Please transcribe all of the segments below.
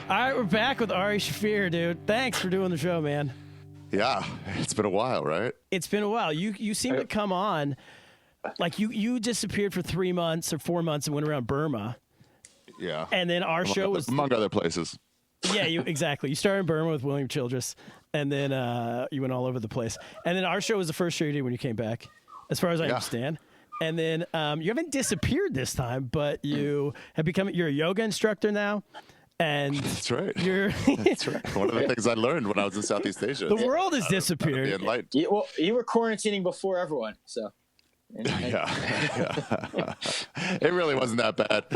All right, we're back with Ari Shaffir, dude. Thanks for doing the show, man. Yeah, it's been a while, right? It's been a while. You seem to come on, like you disappeared for 3 months or 4 months and went around Burma. Yeah. And then our show was among other places. Yeah, exactly. You started in Burma with William Childress, and then you went all over the place. And then our show was the first show you did when you came back, as far as I understand. And then you haven't disappeared this time, but you're a yoga instructor now. And that's right. That's right. One of the things I learned when I was in Southeast Asia. The world has disappeared. You were quarantining before everyone, so. Yeah. It really wasn't that bad.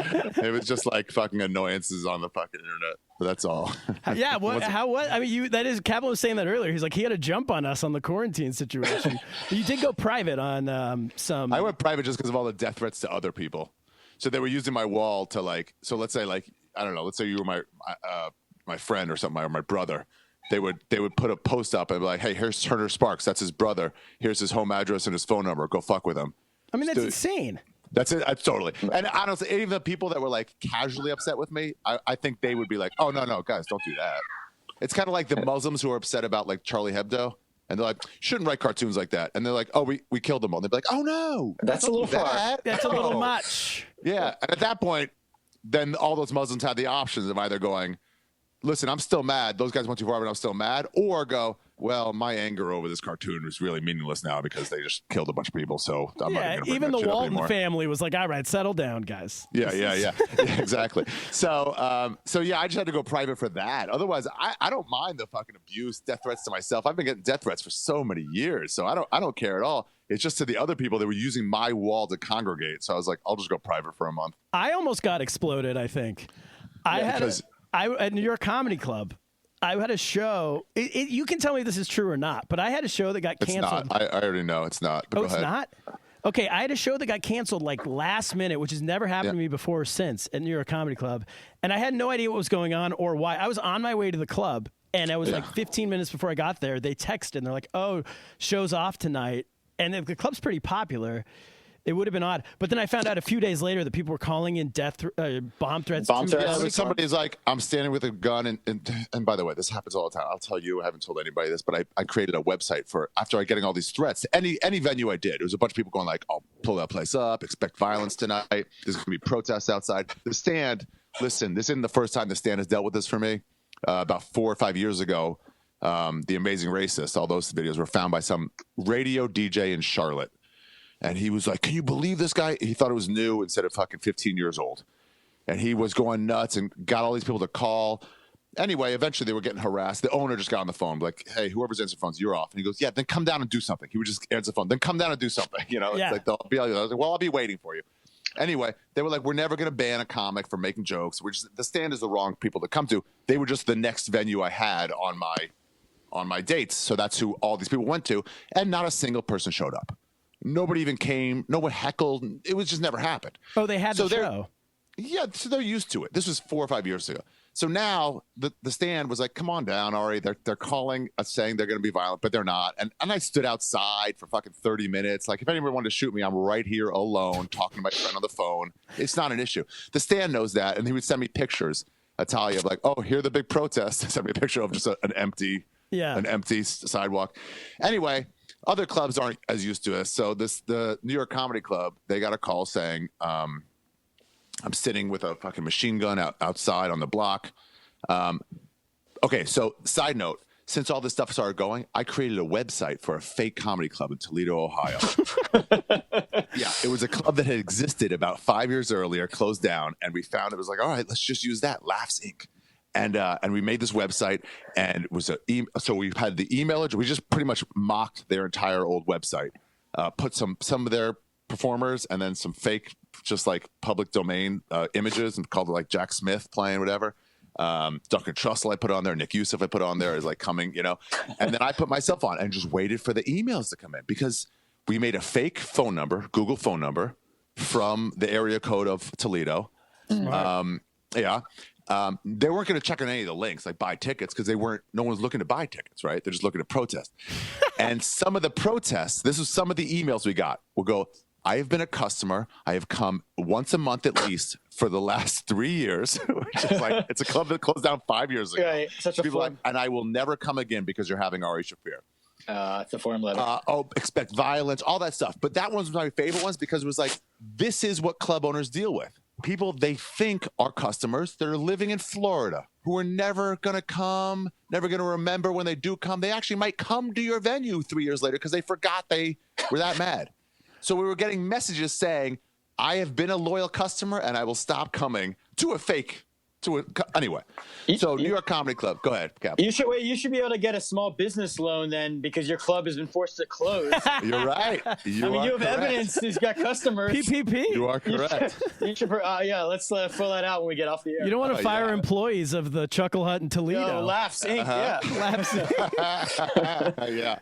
It was just like fucking annoyances on the fucking internet. But that's all. Yeah. What? I mean, Kaplan was saying that earlier. He's like, he had a jump on us on the quarantine situation. You did go private on some. I went private just because of all the death threats to other people. So they were using my wall to so let's say I don't know. Let's say you were my friend or something, or my brother. They would put a post up and be like, "Hey, here's Turner Sparks. That's his brother. Here's his home address and his phone number. Go fuck with him." I mean, that's insane. That's it. Totally. And honestly, even the people that were like casually upset with me, I think they would be like, "Oh no, guys, don't do that." It's kind of like the Muslims who are upset about like Charlie Hebdo, and they're like, "Shouldn't write cartoons like that." And they're like, "Oh, we killed them all." And they'd be like, "Oh no, that's a little far. That's a little much." Yeah, and at that point, then all those Muslims have the options of either going, listen, I'm still mad. Those guys went too far, but I'm still mad. Or go, well, my anger over this cartoon is really meaningless now because they just killed a bunch of people. So I'm not going to even the Walton family was like, all right, settle down, guys. Yeah, exactly. So yeah, I just had to go private for that. Otherwise, I don't mind the fucking abuse, death threats to myself. I've been getting death threats for so many years, so I don't care at all. It's just to the other people that were using my wall to congregate. So I was like, I'll just go private for a month. I almost got exploded, I think. At New York Comedy Club, I had a show. You can tell me if this is true or not, but I had a show that got canceled. It's not. I already know it's not. But go ahead. It's not? Okay, I had a show that got canceled like last minute, which has never happened to me before or since at New York Comedy Club. And I had no idea what was going on or why. I was on my way to the club, and I was like 15 minutes before I got there. They texted, and they're like, oh, show's off tonight. And the club's pretty popular. It would have been odd. But then I found out a few days later that people were calling in bomb threats. Somebody's like, I'm standing with a gun. And by the way, this happens all the time. I'll tell you, I haven't told anybody this, but I created a website for, after I getting all these threats, any venue I did, it was a bunch of people going like, I'll pull that place up, expect violence tonight. There's going to be protests outside. The Stand, listen, this isn't the first time The Stand has dealt with this for me. About 4 or 5 years ago, The Amazing Racist, all those videos were found by some radio DJ in Charlotte. And he was like, can you believe this guy? He thought it was new instead of fucking 15 years old. And he was going nuts and got all these people to call. Anyway, eventually they were getting harassed. The owner just got on the phone, like, hey, whoever's answering phones, you're off. And he goes, yeah, then come down and do something. He would just answer the phone. Then come down and do something. You know, it's like, they'll be like, I was like, well, I'll be waiting for you. Anyway, they were like, we're never going to ban a comic for making jokes. The Stand is the wrong people to come to. They were just the next venue I had on my dates. So that's who all these people went to. And not a single person showed up. Nobody even came. No one heckled. It was just never happened. Oh, they had the show. Yeah, so they're used to it. This was 4 or 5 years ago. So now the Stand was like, come on down, Ari. They're calling us saying they're going to be violent, but they're not. And I stood outside for fucking 30 minutes. Like, if anyone wanted to shoot me, I'm right here alone talking to my friend on the phone. It's not an issue. The Stand knows that, and he would send me pictures, Natalia, of like, oh, here are the big protests. Send me a picture of just an empty sidewalk. Anyway, other clubs aren't as used to this. So the New York Comedy Club, they got a call saying, I'm sitting with a fucking machine gun outside on the block. Okay, so side note, since all this stuff started going, I created a website for a fake comedy club in Toledo, Ohio. Yeah, it was a club that had existed about 5 years earlier, closed down, and we found it was like, all right, let's just use that, Laughs Inc. And we made this website, and it was so we had the email address. We just pretty much mocked their entire old website, put some of their performers and then some fake, just like public domain images, and called it like Jack Smith playing whatever. Duncan Trussell I put on there, Nick Youssef I put on there is like coming, you know, and then I put myself on and just waited for the emails to come in because we made a fake phone number, Google phone number from the area code of Toledo. They weren't going to check on any of the links, like buy tickets, because no one's looking to buy tickets, right? They're just looking to protest. And some of the protests, this is some of the emails we got, will go, I have been a customer. I have come once a month at least for the last 3 years, which is like, it's a club that closed down 5 years ago. Right, such a form. And I will never come again because you're having Ari Shaffir. It's a form letter. Expect violence, all that stuff. But that one was my favorite ones because it was like, this is what club owners deal with. People they think are customers that are living in Florida who are never going to come, never going to remember when they do come. They actually might come to your venue 3 years later because they forgot they were that mad. So we were getting messages saying, I have been a loyal customer and I will stop coming to a fake. Anyway, so New York Comedy Club. Go ahead, Cap. You should be able to get a small business loan then because your club has been forced to close. You're right. You have correct. Evidence he's got customers. PPP. You are correct. Let's fill that out when we get off the air. You don't want to fire employees of the Chuckle Hut in Toledo. No, Laughs Inc. Yeah. Laughs Inc. Yeah.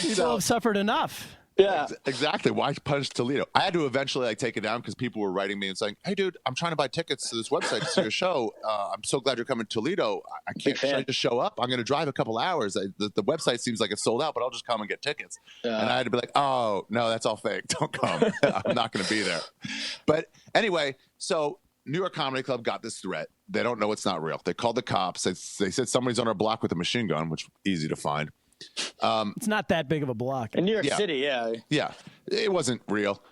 People have suffered enough. Yeah, exactly. Why punish Toledo? I had to eventually take it down because people were writing me and saying, "Hey, dude, I'm trying to buy tickets to this website to see your show. I'm so glad you're coming to Toledo. I can't. Should I just show up? I'm going to drive a couple hours. The website seems like it's sold out, but I'll just come and get tickets." And I had to be like, "Oh no, that's all fake. Don't come. I'm not going to be there." But anyway, so New York Comedy Club got this threat. They don't know it's not real. They called the cops. They said somebody's on our block with a machine gun, which is easy to find. It's not that big of a block. In New York City, yeah. Yeah, it wasn't real.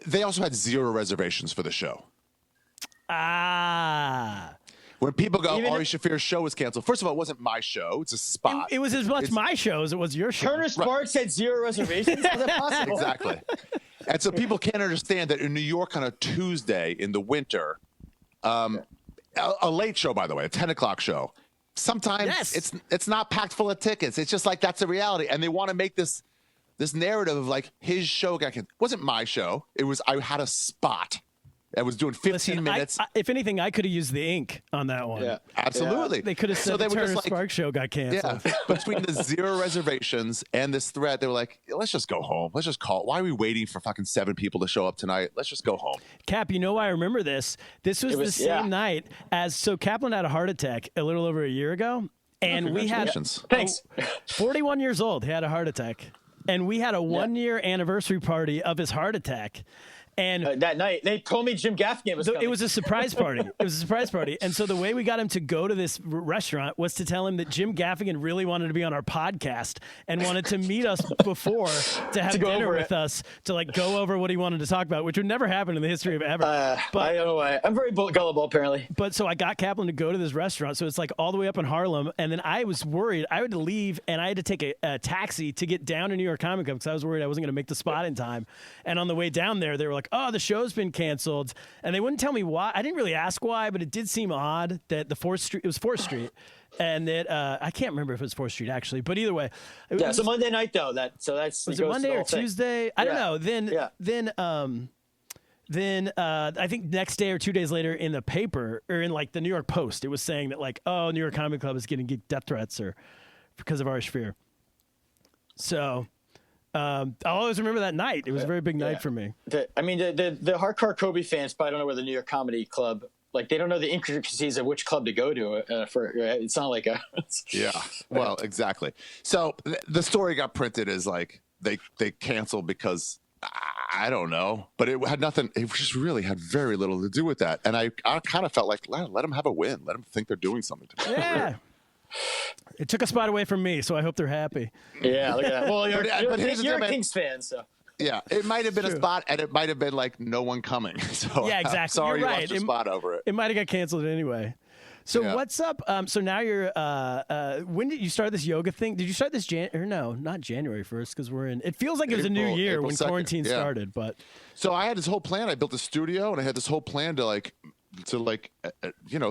They also had 0 reservations for the show. When people go, Ari Shaffir's show was canceled. First of all, it wasn't my show. It's a spot. It was as much my show as it was your show. Turner Sparks had 0 reservations? How's that possible? Exactly. And so people can't understand that in New York on a Tuesday in the winter, a late show, by the way, a 10 o'clock show, sometimes it's not packed full of tickets. It's just like that's the reality. And they want to make this narrative of like his show got canceled. It wasn't my show. It was I had a spot. I was doing 15 minutes. If anything, I could have used the ink on that one. Yeah, absolutely. Yeah. They could have said the Turner Sparks show got canceled. Yeah, between the 0 reservations and this threat, they were like, let's just go home. Let's just call. Why are we waiting for fucking 7 people to show up tonight? Let's just go home. Cap, you know why I remember this? This was the same night as, so Kaplan had a heart attack a little over a year ago. And we had, thanks. 41 years old, he had a heart attack. And we had a 1-year anniversary party of his heart attack. And that night, they told me Jim Gaffigan was coming. It was a surprise party. It was a surprise party. And so the way we got him to go to this restaurant was to tell him that Jim Gaffigan really wanted to be on our podcast and wanted to meet us before to have dinner with us to like go over what he wanted to talk about, which would never happen in the history of ever. But I don't know why. I'm very gullible, apparently. But so I got Kaplan to go to this restaurant. So it's like all the way up in Harlem. And then I was worried. I had to leave and I had to take a taxi to get down to New York Comic Con because I was worried I wasn't going to make the spot in time. And on the way down there, they were like, oh, the show's been canceled. And they wouldn't tell me why. I didn't really ask why, but it did seem odd that it was 4th Street. And that I can't remember if it was 4th Street actually, but either way. So Monday night though, was it Monday or Tuesday? I don't know. Then I think next day or 2 days later in the paper or in like the New York Post, it was saying that like, oh, New York Comedy Club is getting death threats or because of Ari Shaffir. So I'll always remember that night. It was a very big night for me. The hardcore Kobe fans probably don't know where the New York Comedy Club, like they don't know the intricacies of which club to go to. It's not like a. Yeah. Well, exactly. So the story got printed as like they canceled because I don't know, but it had nothing. It just really had very little to do with that. And I kind of felt like let them have a win. Let them think they're doing something. Yeah. It took a spot away from me, so I hope they're happy. Yeah, look at that. Well, you're a Kings fan, so. Yeah, it might have been a spot, and it might have been like no one coming. So yeah, exactly. Sorry, you're you right. lost your spot over it. It might have got canceled anyway. So what's up? So now you're. When did you start this yoga thing? Did you start this not January 1st because we're in. It feels like it was a new year when 2nd, quarantine started, but. So I had this whole plan. I built a studio, and I had this whole plan to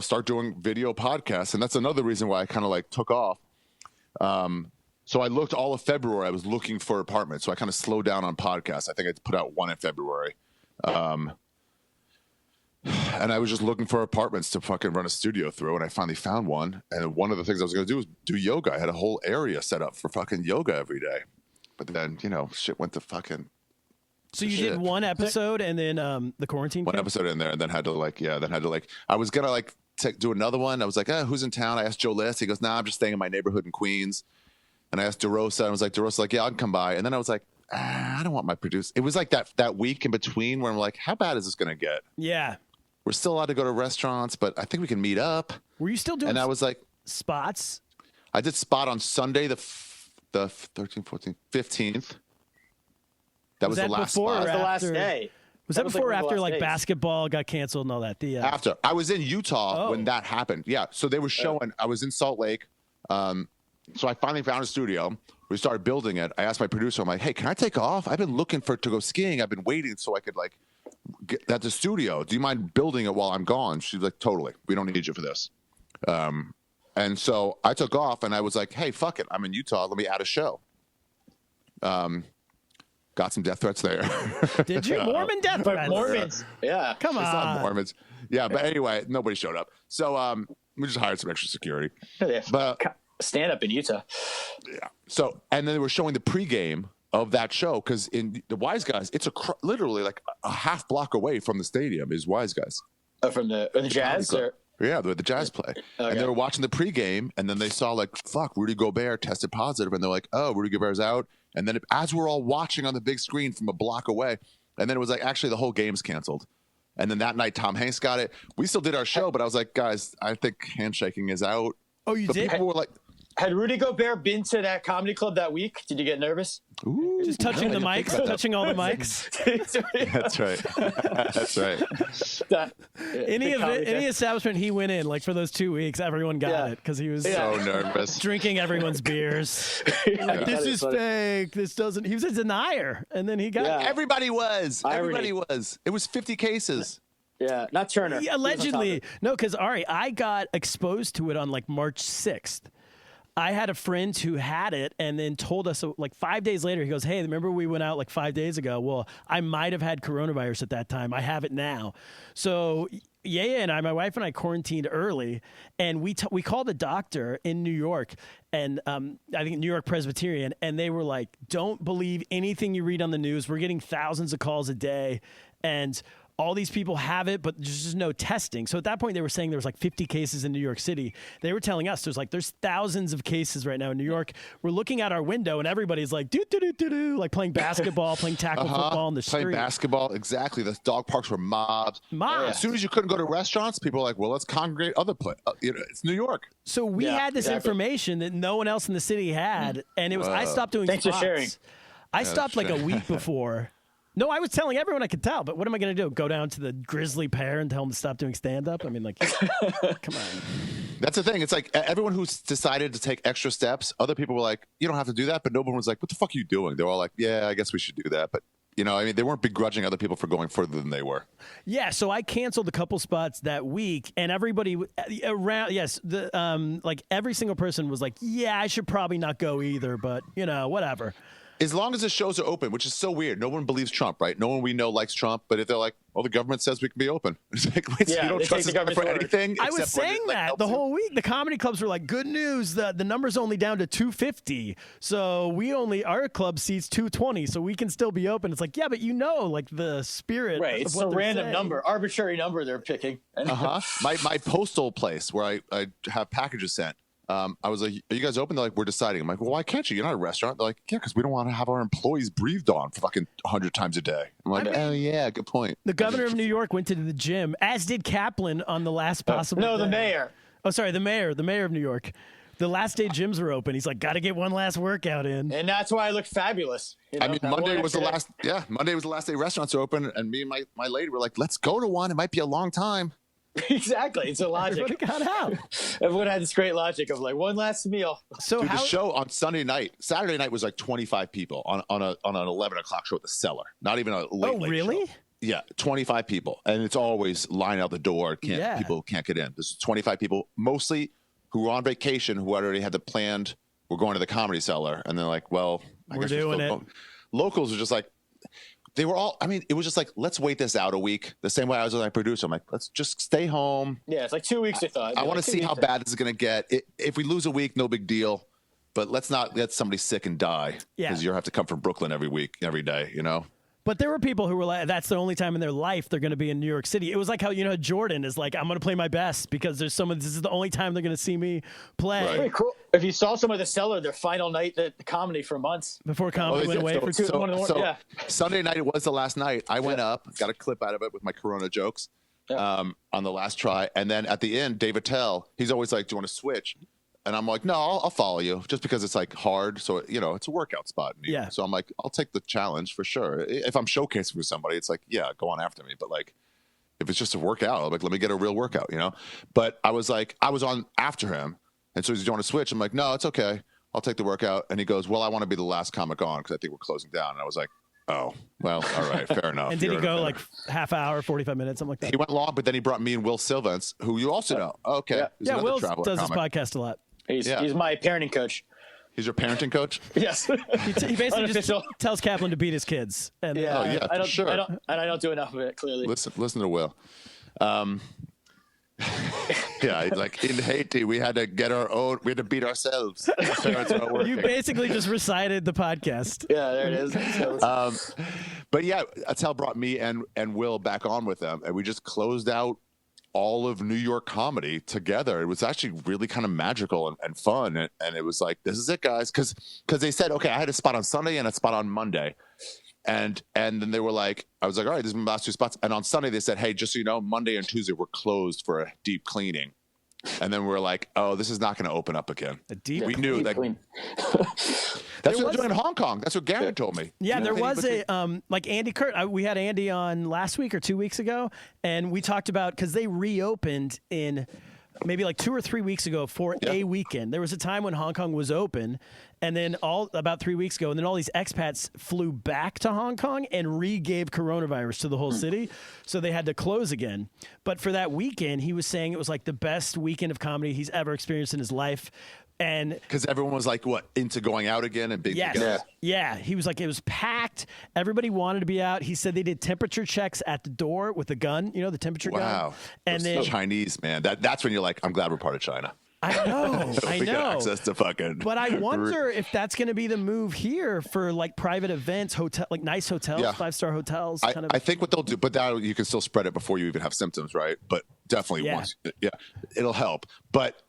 start doing video podcasts, and that's another reason why I kind of like took off. So I looked all of February. I was looking for apartments, so I kind of slowed down on podcasts. I think I put out one in February, and I was just looking for apartments to fucking run a studio through, and I finally found one. And one of the things I was going to do was do yoga. I had a whole area set up for fucking yoga every day, but then shit went to fucking. So you did one episode and then the quarantine. One episode in there, and then had to I was gonna do another one. I was like, who's in town? I asked Joe List. He goes, nah, I'm just staying in my neighborhood in Queens. And I asked DeRosa, and I was like, DeRosa, like, yeah, I'll come by. And then I was like, I don't want my producer. It was like that week in between where I'm like, how bad is this going to get? Yeah. We're still allowed to go to restaurants, but I think we can meet up. Were you still doing And I was like, spots? I did spot on Sunday, the 13th, 14th, 15th. That was the last spot. That was the last day. Was that before or after like days. basketball got canceled and all that? After. I was in Utah when that happened. Yeah. So they were showing, I was in Salt Lake. So I finally found a studio. We started building it. I asked my producer, I'm like, hey, can I take off? I've been looking to go skiing. I've been waiting so I could like get at the studio. Do you mind building it while I'm gone? She's like, totally. We don't need you for this. And so I took off and I was like, hey, fuck it. I'm in Utah. Let me add a show. Got some death threats there. Did you? Mormon death threats? Mormons. Yeah. Come on. It's not Mormons. Yeah, but anyway, nobody showed up. So we just hired some extra security. Yeah. But stand up in Utah. yeah. So and then they were showing the pregame of that show because in the Wise Guys, it's literally like a half block away from the stadium is Wise Guys. Oh, from the Jazz? Or? Yeah, the Jazz play. Okay. And they were watching the pregame, and then they saw like, fuck, Rudy Gobert tested positive, and they're like, oh, Rudy Gobert's out. And then as we're all watching on the big screen from a block away, and then it was like, actually, the whole game's canceled. And then that night, Tom Hanks got it. We still did our show, but I was like, guys, I think handshaking is out. Oh, you did? People were like, had Rudy Gobert been to that comedy club that week? Did you get nervous? ooh, Just touching the mics, touching all the mics. That's right. That's right. Any establishment he went in, like for those 2 weeks, everyone got it because he was So nervous. drinking everyone's beers. Like, this is fake. This doesn't. He was a denier, and then he got. Yeah. Everybody was. Irony. Everybody was. It was 50 cases. Yeah, not Turner. Yeah, allegedly, no, because Ari, I got exposed to it on like March 6th. I had a friend who had it and then told us like 5 days later, he goes, hey, remember we went out like 5 days ago? Well, I might have had coronavirus at that time. I have it now. So Yaya and I, my wife and I quarantined early, and we called a doctor in New York, and I think New York Presbyterian, and they were like, don't believe anything you read on the news. We're getting thousands of calls a day, and all these people have it, but there's just no testing. So at that point, they were saying there was like 50 cases in New York City. They were telling us there's thousands of cases right now in New York. We're looking out our window, and everybody's like, like playing basketball, playing tackle football in the street. Playing basketball, exactly. The dog parks were mobs. Mobs. As soon as you couldn't go to restaurants, people were like, well, let's congregate other places. It's New York. So we had this information that no one else in the city had, and it was I stopped doing Thanks spots. for sharing. I stopped like a week before. No, I was telling everyone I could tell, but what am I going to do? Go down to the grizzly pear and tell them to stop doing stand-up? I mean, like, come on. That's the thing. It's like everyone who's decided to take extra steps, other people were like, you don't have to do that. But no one was like, what the fuck are you doing? They were all like, yeah, I guess we should do that. But, I mean, they weren't begrudging other people for going further than they were. Yeah, so I canceled a couple spots that week, and everybody around, like every single person was like, yeah, I should probably not go either, but, whatever. As long as the shows are open, which is so weird. No one believes Trump, right? No one we know likes Trump. But if they're like, well, the government says we can be open. It's like, wait, so you don't trust the government for anything? I was saying that the whole week. The comedy clubs were like, good news, the number's only down to 250. So our club seats 220, so we can still be open. It's like, yeah, but like the spirit. Right, it's a random number, arbitrary number they're picking. My postal place where I have packages sent. I was like, are you guys open? They're like, we're deciding. I'm like, well, why can't you? You're not a restaurant. They're like, yeah, because we don't want to have our employees breathed on for fucking 100 times a day. I'm like, oh, yeah, good point. The governor of New York went to the gym, as did Kaplan on the last possible day. The mayor. Oh, sorry, the mayor of New York. The last day gyms were open. He's like, got to get one last workout in. And that's why I look fabulous. I mean, Monday was the last day restaurants are open. And me and my lady were like, let's go to one. It might be a long time. Exactly, it's a logic. Everybody got out. Everyone had this great logic of like one last meal. So the show on Saturday night was like 25 people on an 11 o'clock show at the Cellar. Not even a late really? show. Yeah, 25 people, and it's always line out the door. People can't get in. There's 25 people, mostly who were on vacation, who already had planned. We're going to the Comedy Cellar, and they're like, "Well, we're doing it." Locals are just like. They were all, I mean, it was just like, let's wait this out a week. The same way I was with my producer. I'm like, let's just stay home. Yeah, it's like 2 weeks, I thought. I want to see how bad this is going to get. If we lose a week, no big deal. But let's not let somebody sick and die. Yeah. Because you have to come from Brooklyn every day, But there were people who were like, that's the only time in their life they're going to be in New York City. It was like how, Jordan is like, I'm going to play my best because this is the only time they're going to see me play. Right. Pretty cool. If you saw some of the Cellar, their final night at comedy for months. Before comedy went away for 2 So Sunday night, it was the last night. I went up, got a clip out of it with my Corona jokes on the last try. And then at the end, Dave Attell, he's always like, do you want to switch? And I'm like, no, I'll follow you just because it's like hard. So, it's a workout spot. Yeah. So I'm like, I'll take the challenge for sure. If I'm showcasing for somebody, it's like, yeah, go on after me. But like, if it's just a workout, I'm like, let me get a real workout, But I was on after him. And so he's doing a switch. I'm like, no, it's okay. I'll take the workout. And he goes, well, I want to be the last comic on because I think we're closing down. And I was like, oh, well, all right, fair enough. And did he go like half hour, 45 minutes, something like that? He went long, but then he brought me and Will Sylvans, who you also know. Okay. Yeah, Will does this podcast a lot. He's my parenting coach. He's your parenting coach? Yes. He basically just tells Kaplan to beat his kids. And, I sure. I don't do enough of it, clearly. Listen to Will. He's like, in Haiti, we had to beat ourselves. You basically just recited the podcast. Yeah, there it is. But yeah, Attell brought me and Will back on with them, and we just closed out all of New York comedy together. It was actually really kind of magical and fun. And it was like, this is it, guys. Because they said, okay, I had a spot on Sunday and a spot on Monday. And then they were like, I was like, all right, these are my last 2 spots. And on Sunday, they said, hey, just so you know, Monday and Tuesday were closed for a deep cleaning. And then we were like, oh, this is not going to open up again. We knew that. That's what they're doing in Hong Kong. That's what Gary told me. Yeah, there was like Andy Kurt. We had Andy on last week or 2 weeks ago, and we talked about because they reopened in maybe like 2 or 3 weeks ago for a weekend. There was a time when Hong Kong was open, and then about 3 weeks ago, and then all these expats flew back to Hong Kong and re-gave coronavirus to the whole city, so they had to close again. But for that weekend, he was saying it was like the best weekend of comedy he's ever experienced in his life. And because everyone was like, what, into going out again and big together? Yeah. He was like, it was packed. Everybody wanted to be out. He said they did temperature checks at the door with the gun, the temperature gun. Wow. And then Chinese, man. That's when you're like, I'm glad we're part of China. I know. We got access to fucking. But I wonder if that's going to be the move here for like private events, like nice hotels, 5-star hotels. I think what they'll do, but now you can still spread it before you even have symptoms, right? But definitely once, it'll help. But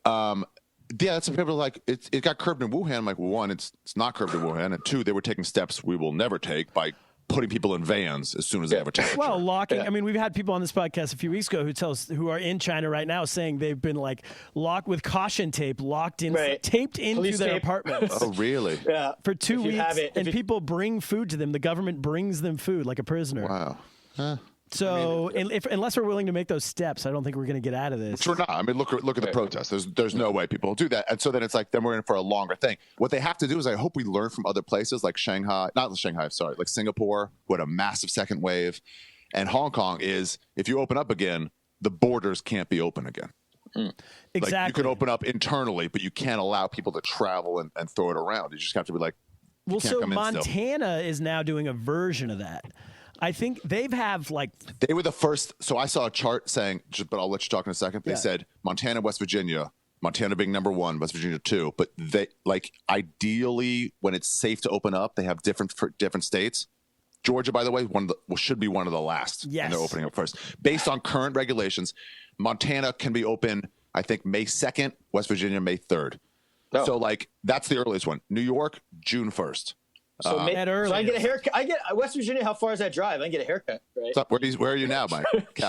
that's what people are like. It got curbed in Wuhan. I'm like, well, 1, it's not curbed in Wuhan, and 2, they were taking steps we will never take by putting people in vans as soon as they have a temperature. Well, locking. I mean, we've had people on this podcast a few weeks ago who are in China right now saying they've been like locked with caution tape, locked in, taped into Police their tape. apartments. Oh, really? Yeah. For 2 weeks, and people bring food to them. The government brings them food like a prisoner. Wow. Huh. So, unless we're willing to make those steps, I don't think we're going to get out of this. We're not. I mean, look at the protests. There's no way people will do that. And so then it's like, then we're in for a longer thing. What they have to do is, I hope we learn from other places like like Singapore, who had a massive second wave, and Hong Kong is, if you open up again, the borders can't be open again. Exactly. Like, you can open up internally, but you can't allow people to travel and throw it around. You just have to be like, well, so Montana is now doing a version of that. I think they were the first. So I saw a chart saying, but I'll let you talk in a second. They said Montana, West Virginia, Montana being number 1, West Virginia 2. But they ideally, when it's safe to open up, they have different states. Georgia, by the way, should be one of the last. Yes. And they're opening up first. Based on current regulations, Montana can be open, I think, May 2nd, West Virginia, May 3rd. Oh. So that's the earliest one. New York, June 1st. So I can get a haircut. I get West Virginia. How far is that drive? I can get a haircut, right? So where are you now, Mike?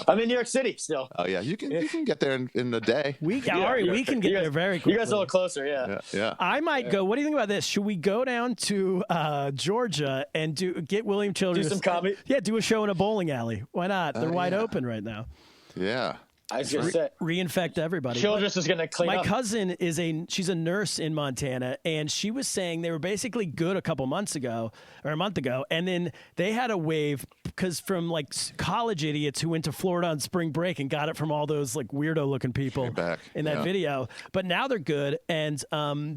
I'm in New York City still. Oh yeah, you can get there in a day. We can get there very quickly. You guys are a little closer, yeah. I might go. What do you think about this? Should we go down to Georgia and get William Childress? Do some comedy. Yeah, do a show in a bowling alley. Why not? They're wide open right now. Yeah. I was going to say. Reinfect everybody. Childress is going to clean up. My cousin she's a nurse in Montana, and she was saying they were basically good a month ago, and then they had a wave because from like college idiots who went to Florida on spring break and got it from all those like weirdo looking people in that video. But now they're good, and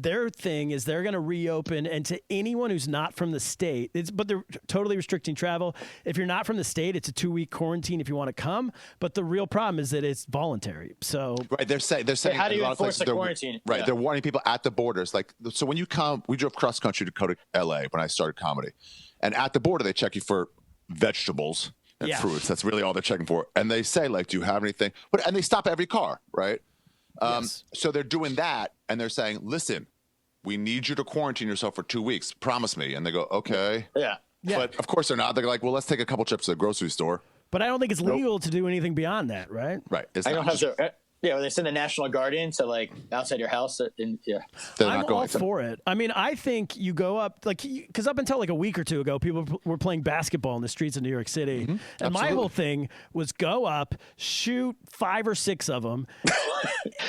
their thing is they're going to reopen, and to anyone who's not from the state, but they're totally restricting travel. If you're not from the state, it's a 2-week quarantine if you want to come. But the real problem is that it's voluntary. So they're saying how do you enforce the quarantine? Right, they're warning people at the borders. Like, so when you come, we drove cross country to go to LA when I started comedy, and at the border they check you for vegetables and Yeah. fruits. That's really all they're checking for. And they say, like, do you have anything? And they stop every car, right? Yes. So they're doing that, and they're saying, listen, we need you to quarantine yourself for 2 weeks. Promise me. And they go, okay. Yeah. Yeah. But of course they're not. They're like, well, let's take a couple trips to the grocery store. But I don't think it's legal to do anything beyond that, right? Right. It's I not don't have just- to. Yeah, they send the National Guard in to like outside your house. Yeah. they're I'm not going all to. for it. I mean, I think you go up because up until like a week or two ago, people were playing basketball in the streets of New York City, and my Absolutely. whole thing was go up, shoot 5 or 6 of them,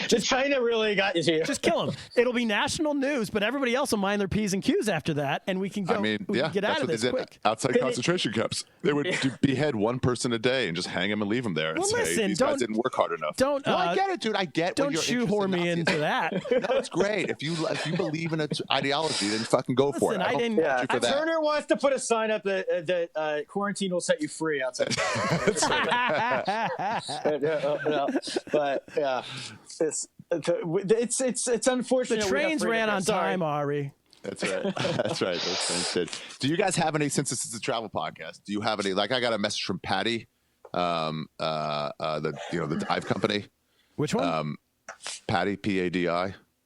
Just China really got you here. just kill them. It'll be national news, but everybody else will mind their P's and Q's after that, and we can go. I mean, we yeah, can get that's out of what this they did quick. outside concentration camps. They would behead one person a day and just hang them and leave them there and Well, say, listen, these guys don't- didn't work hard enough. don't, No, I uh, get it, dude. I get Don't what you're shoehorn me interested into that. No, it's great. If you believe in an ideology, then fucking go for Listen, it. I don't didn't- fault you for that. Turner wants to put a sign up that quarantine will set you free outside. But yeah, it's unfortunate. The we have trains freedom ran here. on Sorry. time, Ari. That's right. That's right. Those things did. Do you guys have any? Since this is a travel podcast, do you have any? Like, I got a message from Patty, the dive company, Which one? Patty, Padi.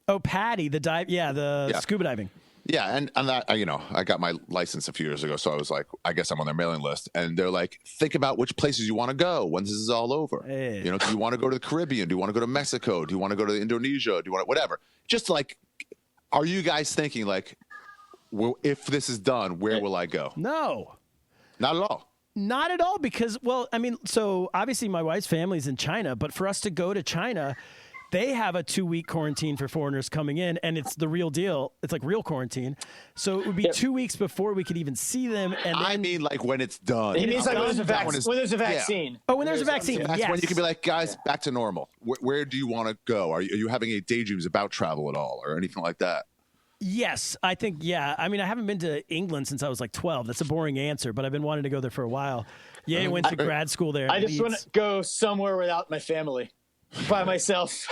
Oh, Patty, the dive. Yeah, the scuba diving. Yeah, and that, I got my license a few years ago, so I was like, I guess I'm on their mailing list. And they're like, think about which places you want to go when this is all over. Hey. Do you want to go to the Caribbean? Do you want to go to Mexico? Do you want to go to Indonesia? Do you want whatever? Just like, are you guys thinking like, well, if this is done, where will I go? No. Not at all. Not at all, because, well, I mean, so obviously my wife's family's in China, but for us to go to China, they have a 2-week quarantine for foreigners coming in, and it's the real deal. It's like real quarantine. So it would be 2 weeks before we could even see them. And then, I mean, like when it's done. He means like when there's a, That one is- when there's a yeah. vaccine. oh, when there's a vaccine, That's yes. when you can be like, guys, back to normal. Where do you want to go? Are you having any daydreams about travel at all or anything like that? Yes, I think, yeah. I mean, I haven't been to England since I was like 12. That's a boring answer, but I've been wanting to go there for a while. Yeah, I went to grad school there. I just Leeds. want to go somewhere without my family, by myself,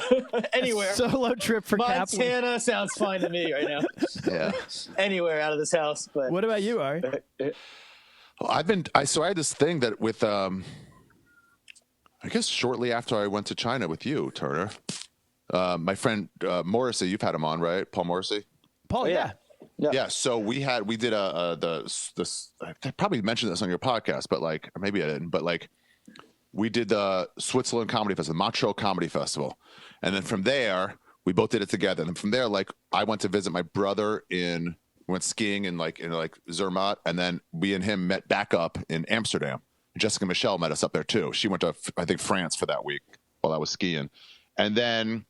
anywhere. Solo trip for Kaplan. Montana sounds fine to me right now. Yeah. Anywhere out of this house, but What about you, Ari? Well, I had this thing that with, I guess shortly after I went to China with you, Turner, my friend Morrissey, you've had him on, right? Paul Morrissey? Paul, yeah. Yeah. So we did I probably mentioned this on your podcast, but like, or maybe I didn't, but like we did the Switzerland Comedy Festival, Montreal Comedy Festival. And then from there, we both did it together. And from there, like I went to visit my brother went skiing in Zermatt. And then we and him met back up in Amsterdam. Jessica Michelle met us up there too. She went to, I think, France for that week while I was skiing. And then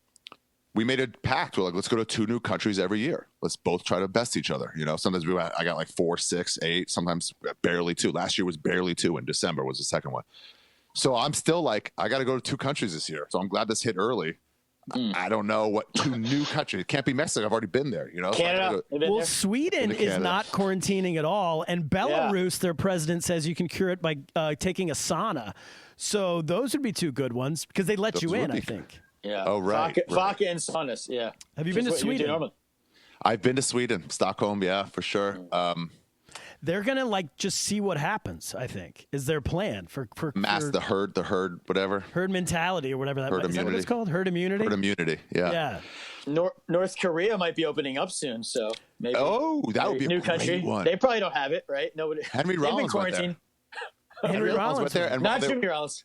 we made a pact. We're like, let's go to 2 new countries every year. Let's both try to best each other. Sometimes I got like 4, 6, 8, sometimes barely 2. Last year was barely 2. In December was the second one. So I'm still like, I got to go to 2 countries this year. So I'm glad this hit early. I don't know what 2 new countries. It can't be Mexico. I've already been there. Canada. Well, Sweden is Canada. not quarantining at all, and Belarus, their president says you can cure it by taking a sauna. So those would be 2 good ones because they let you Those in, would I be- think. yeah. Oh, right, Vodka and saunas. Yeah. Have you been to Just what you do Sweden? normally. I've been to Sweden, Stockholm. Yeah, for sure. They're gonna just see what happens. I think is their plan for The herd, whatever. herd mentality or whatever that Herd is. That what immunity. it's called? Herd immunity. Herd immunity. Yeah. Yeah. North Korea might be opening up soon, so maybe. Oh, that would be a new great country. one. They probably don't have it, right? Nobody. Henry they've been Rollins went there. quarantined. Henry Rollins went there, and Not while they- Jimmy Rollins.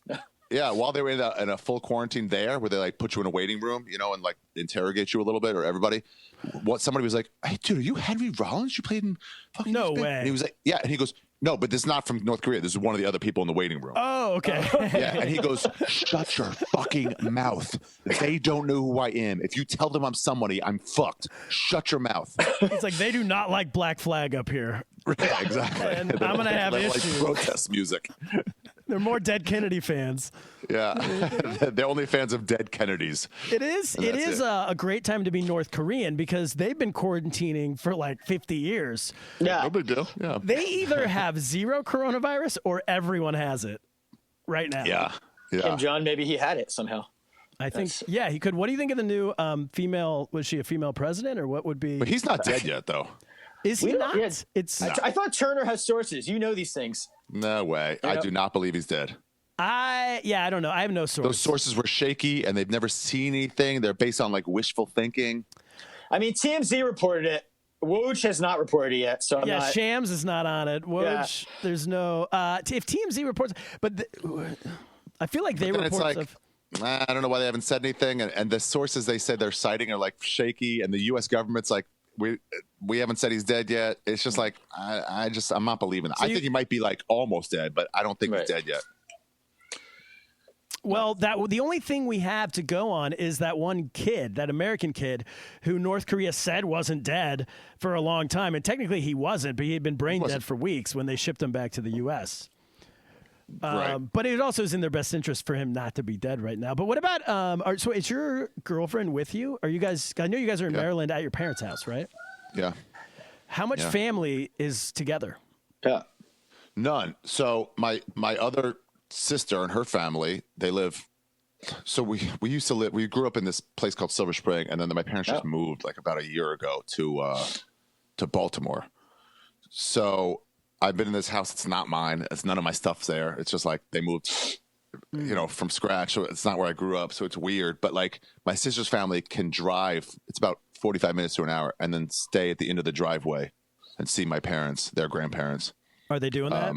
Yeah, while they were in a full quarantine there, where they like put you in a waiting room, and like interrogate you a little bit, or everybody. Somebody was like, "Hey, dude, are you Henry Rollins? You played in fucking No Spain?" way. And he was like, "Yeah," and he goes, "No, but this is not from North Korea. This is one of the other people in the waiting room." Oh, okay. Yeah, and he goes, "Shut your fucking mouth. They don't know who I am. If you tell them I'm somebody, I'm fucked. Shut your mouth." It's like they do not like Black Flag up here. Yeah, exactly. And I'm gonna have They issues. like protest music. They're more Dead Kennedy fans. Yeah, they're only fans of dead Kennedys. It is. And It that's is it. a great time to be North Korean because they've been quarantining for like 50 years. Yeah. No big deal. Yeah. They either have 0 coronavirus or everyone has it right now. Yeah. Kim Yeah. Jong, maybe he had it somehow. I think. Yeah, he could. What do you think of the new female? Was she a female president or what would be? But he's not dead yet, though. Is he We don't- not? yeah. It's. I thought Turner has sources. You know these things. No way. I do not believe he's dead. I don't know. I have no source. Those sources were shaky, and they've never seen anything. They're based on like wishful thinking. I mean, TMZ reported it. Woj has not reported it yet, so I'm not. Shams is not on it. Woj, there's no. If TMZ reports, but I feel like they report stuff. I don't know why they haven't said anything, and the sources they said they're citing are like shaky, and the U.S. government's like, we haven't said he's dead yet. It's just like I'm not believing that. I think he might be like almost dead, but I don't think he's dead yet. Well, the only thing we have to go on is that one kid, that American kid, who North Korea said wasn't dead for a long time, and technically he wasn't, but he had been brain dead for weeks when they shipped him back to the U.S. Right. But it also is in their best interest for him not to be dead right now. But what about so is your girlfriend with you? Are you guys? I know you guys are in Maryland at your parents' house, right? Yeah. How much family is together? Yeah. None. So my other sister and her family, they live. So we used to live. We grew up in this place called Silver Spring, and then my parents just moved like about a year ago to Baltimore. So I've been in this house. It's not mine. It's none of my stuff's there. It's just like they moved, from scratch. So it's not where I grew up. So it's weird. But like my sister's family can drive. It's about 45 minutes to an hour, and then stay at the end of the driveway and see my parents, their grandparents. Are they doing that?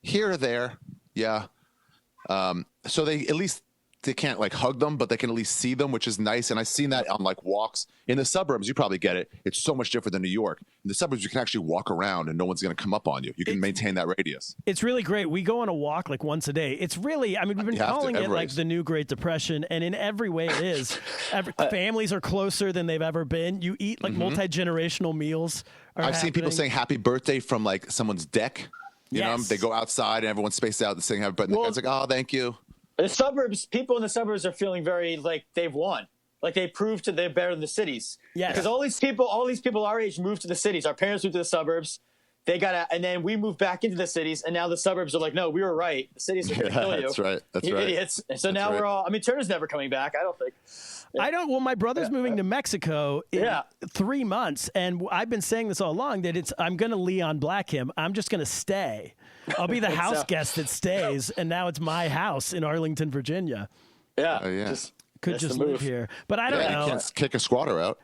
Here or there, yeah. So they can't like hug them, but they can at least see them, which is nice. And I've seen that on like walks in the suburbs. You probably get it. It's so much different than New York. In the suburbs, you can actually walk around and no one's going to come up on you. You can maintain that radius. It's really great. We go on a walk like once a day. It's really, I mean, we've been calling it like the new Great Depression, and in every way it is. Families are closer than they've ever been. You eat like multi-generational meals. I've seen people saying happy birthday from like someone's deck. You know, they go outside and everyone's spaced out and saying happy birthday. And the guy's like, oh, thank you. The suburbs, people in the suburbs are feeling very like they've won. Like they proved they're better than the cities. Yeah. Because all these people our age moved to the cities. Our parents moved to the suburbs. And then we moved back into the cities, and now the suburbs are like, no, we were right. The cities are going to kill you. That's right. That's you right. idiots. And so now we're all. I mean, Turner's never coming back. I don't think. Well, my brother's moving to Mexico in 3 months, and I've been saying this all along that I'm going to Leon Black him. I'm just going to stay. I'll be the house guest that stays, and now it's my house in Arlington, Virginia. Yeah. Could just live here. But I don't know. You can't kick a squatter out.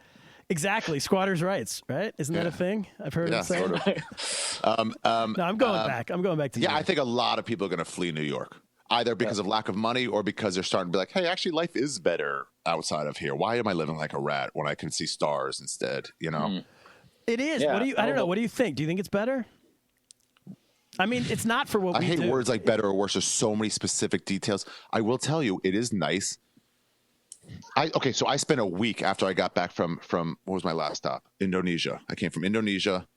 Exactly. Squatters' rights, right? Isn't that a thing? I've heard it say. Sort of. No, I'm going back. I'm going back to New York. I think a lot of people are going to flee New York, either because of lack of money or because they're starting to be like, hey, actually, life is better outside of here. Why am I living like a rat when I can see stars instead? You know? It is. Yeah. I don't know. What do you think? Do you think it's better? I mean, it's not for what we do. I hate words like better or worse. There's so many specific details. I will tell you, it is nice. So I spent a week after I got back from what was my last stop? Indonesia. I came from Indonesia,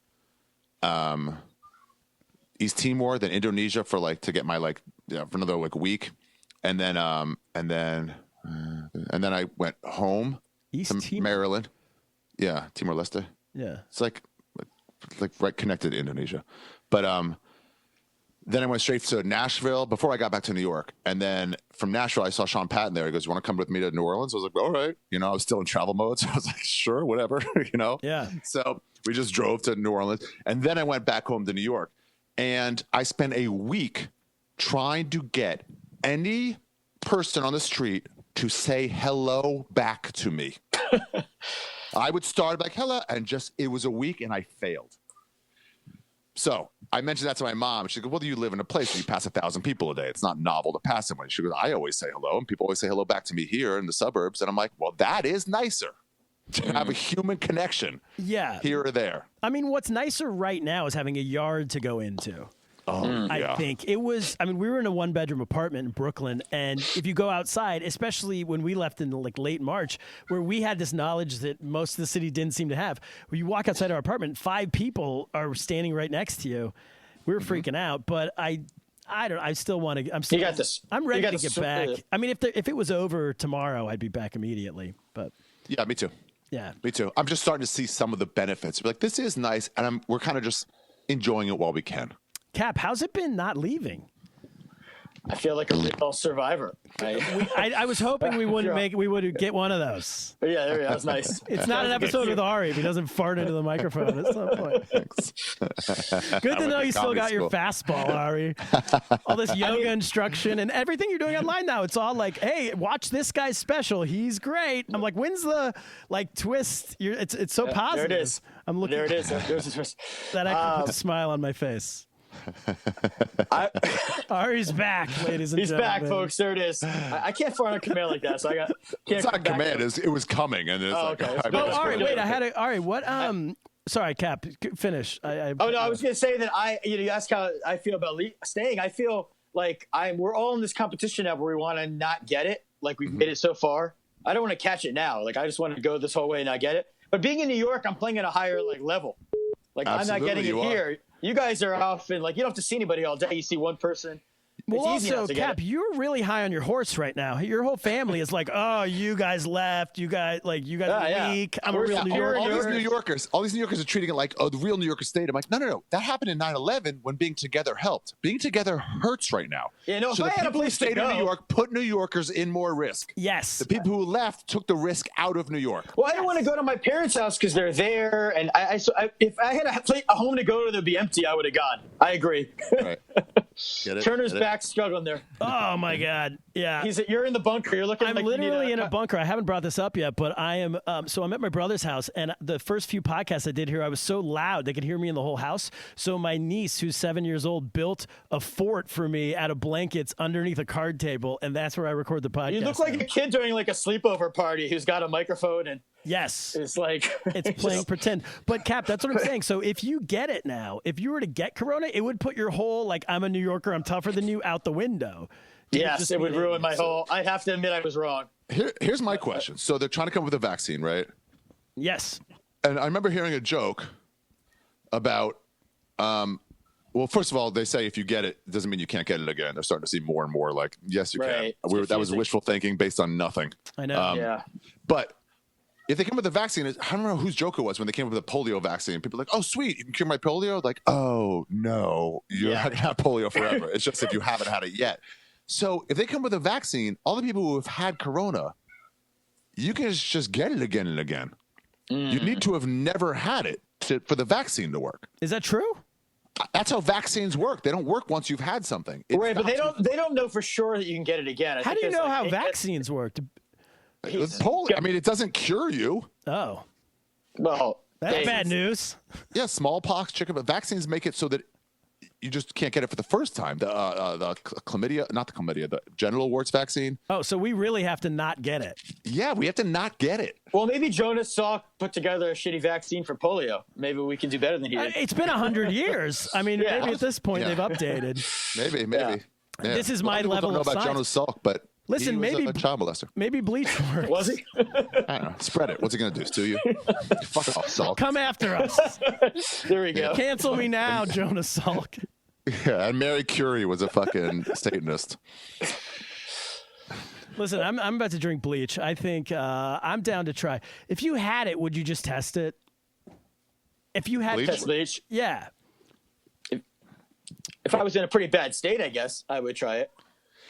East Timor, then Indonesia to get my for another week, and then I went home to Maryland. Yeah, Timor-Leste. Yeah, it's like right connected to Indonesia, but then I went straight to Nashville before I got back to New York. And then from Nashville, I saw Sean Patton there. He goes, you want to come with me to New Orleans? I was like, all right. I was still in travel mode. So I was like, sure, whatever, Yeah. So we just drove to New Orleans. And then I went back home to New York. And I spent a week trying to get any person on the street to say hello back to me. I would start like, hello. And it was a week and I failed. So I mentioned that to my mom. She goes, well, you live in a place where you pass 1,000 people a day. It's not novel to pass someone. She goes, I always say hello, and people always say hello back to me here in the suburbs. And I'm like, well, that is nicer to have a human connection here or there. I mean, what's nicer right now is having a yard to go into. I think it was. I mean, we were in a 1-bedroom apartment in Brooklyn, and if you go outside, especially when we left in late March, where we had this knowledge that most of the city didn't seem to have, where you walk outside our apartment, 5 people are standing right next to you. We were freaking out, but I don't. I still want to. You got this. I'm ready to get back. I mean, if it was over tomorrow, I'd be back immediately. But yeah, me too. Yeah, me too. I'm just starting to see some of the benefits. Like, this is nice, and we're kind of just enjoying it while we can. Cap, how's it been not leaving? I feel like a real survivor. I was hoping we would get one of those. Yeah, there we go. That was nice. It's not an episode with Ari if he doesn't fart into the microphone at some point. Good to know you still got your fastball, Ari. All this yoga instruction and everything you're doing online now. It's all like, hey, watch this guy's special. He's great. I'm like, when's the twist? It's so positive. There it is. I'm looking. There it is. There's the twist. That actually puts a smile on my face. Ari's back, ladies and He's gentlemen. back, folks. There it is. I can't fart on command like that, so I got. It's not a command. It was coming, and it's okay. Ari, wait. Ari, what? Sorry, Cap. Finish. I was going to say that you ask how I feel about staying. I feel like we're all in this competition now where we want to not get it. Like we've made it so far. I don't want to catch it now. Like I just want to go this whole way and not get it. But being in New York, I'm playing at a higher level. Like absolutely, I'm not getting it here. You guys are off and like you don't have to see anybody all day. You see one person. Well, also, Cap, you're really high on your horse right now. Your whole family is like, "Oh, you guys left. You guys are weak. I'm a real New Yorker." All these New Yorkers are treating it like, "Oh, the real New Yorker stayed." I'm like, no. That happened in 9/11 when being together helped. Being together hurts right now. Yeah, no. So the people who stayed in New York put New Yorkers in more risk. Yes. The people who left took the risk out of New York. Well, I don't want to go to my parents' house because they're there, and if I had a home to go to that'd be empty, I would have gone. I agree. Right. Turner's back struggling there. Oh my God! Yeah, you're in the bunker. You're looking. I'm like literally in a bunker. I haven't brought this up yet, but I am. So I'm at my brother's house, and the first few podcasts I did here, I was so loud they could hear me in the whole house. So my niece, who's 7 years old, built a fort for me out of blankets underneath a card table, and that's where I record the podcast. You look like a kid during like a sleepover party who's got a microphone and. Yes. It's like it's playing pretend. But Cap, that's what I'm saying. So if you get it now, if you were to get corona, it would put your whole like I'm a New Yorker, I'm tougher than you out the window. Yes, it would ruin my whole I have to admit I was wrong. Here's my question. So they're trying to come up with a vaccine, right? Yes. And I remember hearing a joke about well, first of all, they say if you get it, it doesn't mean you can't get it again. They're starting to see more and more like, yes, you can. That was wishful thinking based on nothing. I know. Yeah. But if they come with a vaccine, I don't know whose joke it was when they came up with a polio vaccine. People are like, oh, sweet, you can cure my polio? Like, oh, no, you're not going to have polio forever. It's just if you haven't had it yet. So if they come with a vaccine, all the people who have had corona, you can just get it again and again. You need to have never had it for the vaccine to work. Is that true? That's how vaccines work. They don't work once you've had something. Right, but they don't know for sure that you can get it again. How do you know how vaccines work? Polio. I mean, it doesn't cure you. Oh. Well, that's bad news. Yeah, smallpox, chicken, but vaccines make it so that you just can't get it for the first time. The chlamydia, not the chlamydia, the genital warts vaccine. Oh, so we really have to not get it. Yeah, we have to not get it. Well, maybe Jonas Salk put together a shitty vaccine for polio. Maybe we can do better than he did. It's been 100 years. I mean, maybe at this point they've updated. Maybe. Yeah. Yeah. This is my level of science. I don't know about Jonas Salk, but listen, maybe a child molester. Maybe bleach works. Was he? I don't know. Spread it. What's he going to do? Sue you? Fuck off, Salk. Come after us. There we go. Cancel me now, Jonas Salk. Yeah, and Mary Curie was a fucking Satanist. Listen, I'm about to drink bleach. I think I'm down to try. If you had it, would you just test it? If you had bleach? Yeah. If I was in a pretty bad state, I guess I would try it.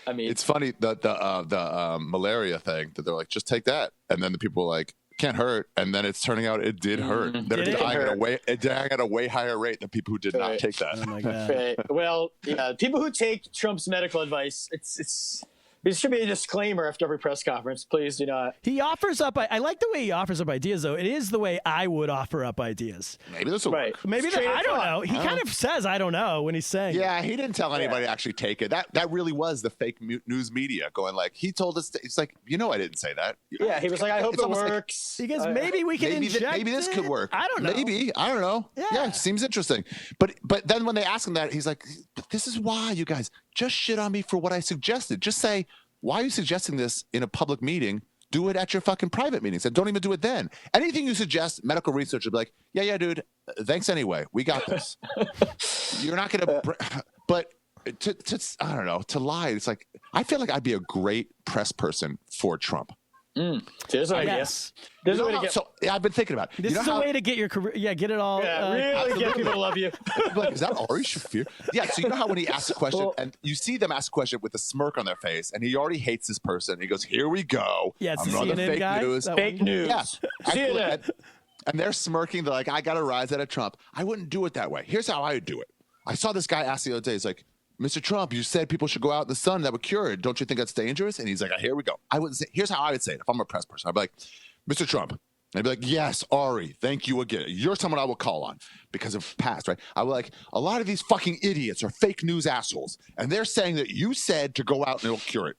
I mean, it's funny the malaria thing that they're like, just take that, and then the people are like, can't hurt, and then it's turning out it did hurt. They're dying at a way higher rate than people who did not take that. Oh my God. Right. Well, yeah, people who take Trump's medical advice, there should be a disclaimer after every press conference. Please do not. He offers up. I like the way he offers up ideas, though. It is the way I would offer up ideas. Maybe this will work. Maybe I don't know. He kind of says I don't know when he's saying. Yeah, he didn't tell anybody to actually take it. That really was the fake news media going like, he told us. It's like, I didn't say that. Yeah, he was like, I hope it works. He goes, maybe we can inject maybe this could work. I don't know. Maybe. I don't know. Yeah, it seems interesting. But then when they ask him that, he's like, but this is why, you guys, just shit on me for what I suggested. Just say, why are you suggesting this in a public meeting? Do it at your fucking private meetings. And don't even do it then. Anything you suggest, medical research will be like, yeah, dude, thanks anyway. We got this. You're not going to, but I don't know, to lie. It's like, I feel like I'd be a great press person for Trump. There's an idea. Yes. There's a way to get. So I've been thinking about it. This is a way to get your career. Yeah, get it all. Really get people to love you. Like, is that Ari Shaffir? Yeah. So you know how when he asks a question, and you see them ask a question with a smirk on their face, and he already hates this person. He goes, "Here we go. Yeah, it's the another CNN fake guy. news. Fake news. Yeah. CNN. And they're smirking. They're like, I got to rise out of Trump. I wouldn't do it that way. Here's how I would do it. I saw this guy ask the other day. He's like, Mr. Trump, you said people should go out in the sun. That would cure it. Don't you think that's dangerous? And he's like, here we go. I wouldn't say. Here's how I would say it. If I'm a press person, I'd be like, Mr. Trump. And I'd be like, yes, Ari, thank you again. You're someone I will call on because of past, right? I would like, a lot of these fucking idiots are fake news assholes. And they're saying that you said to go out and it'll cure it.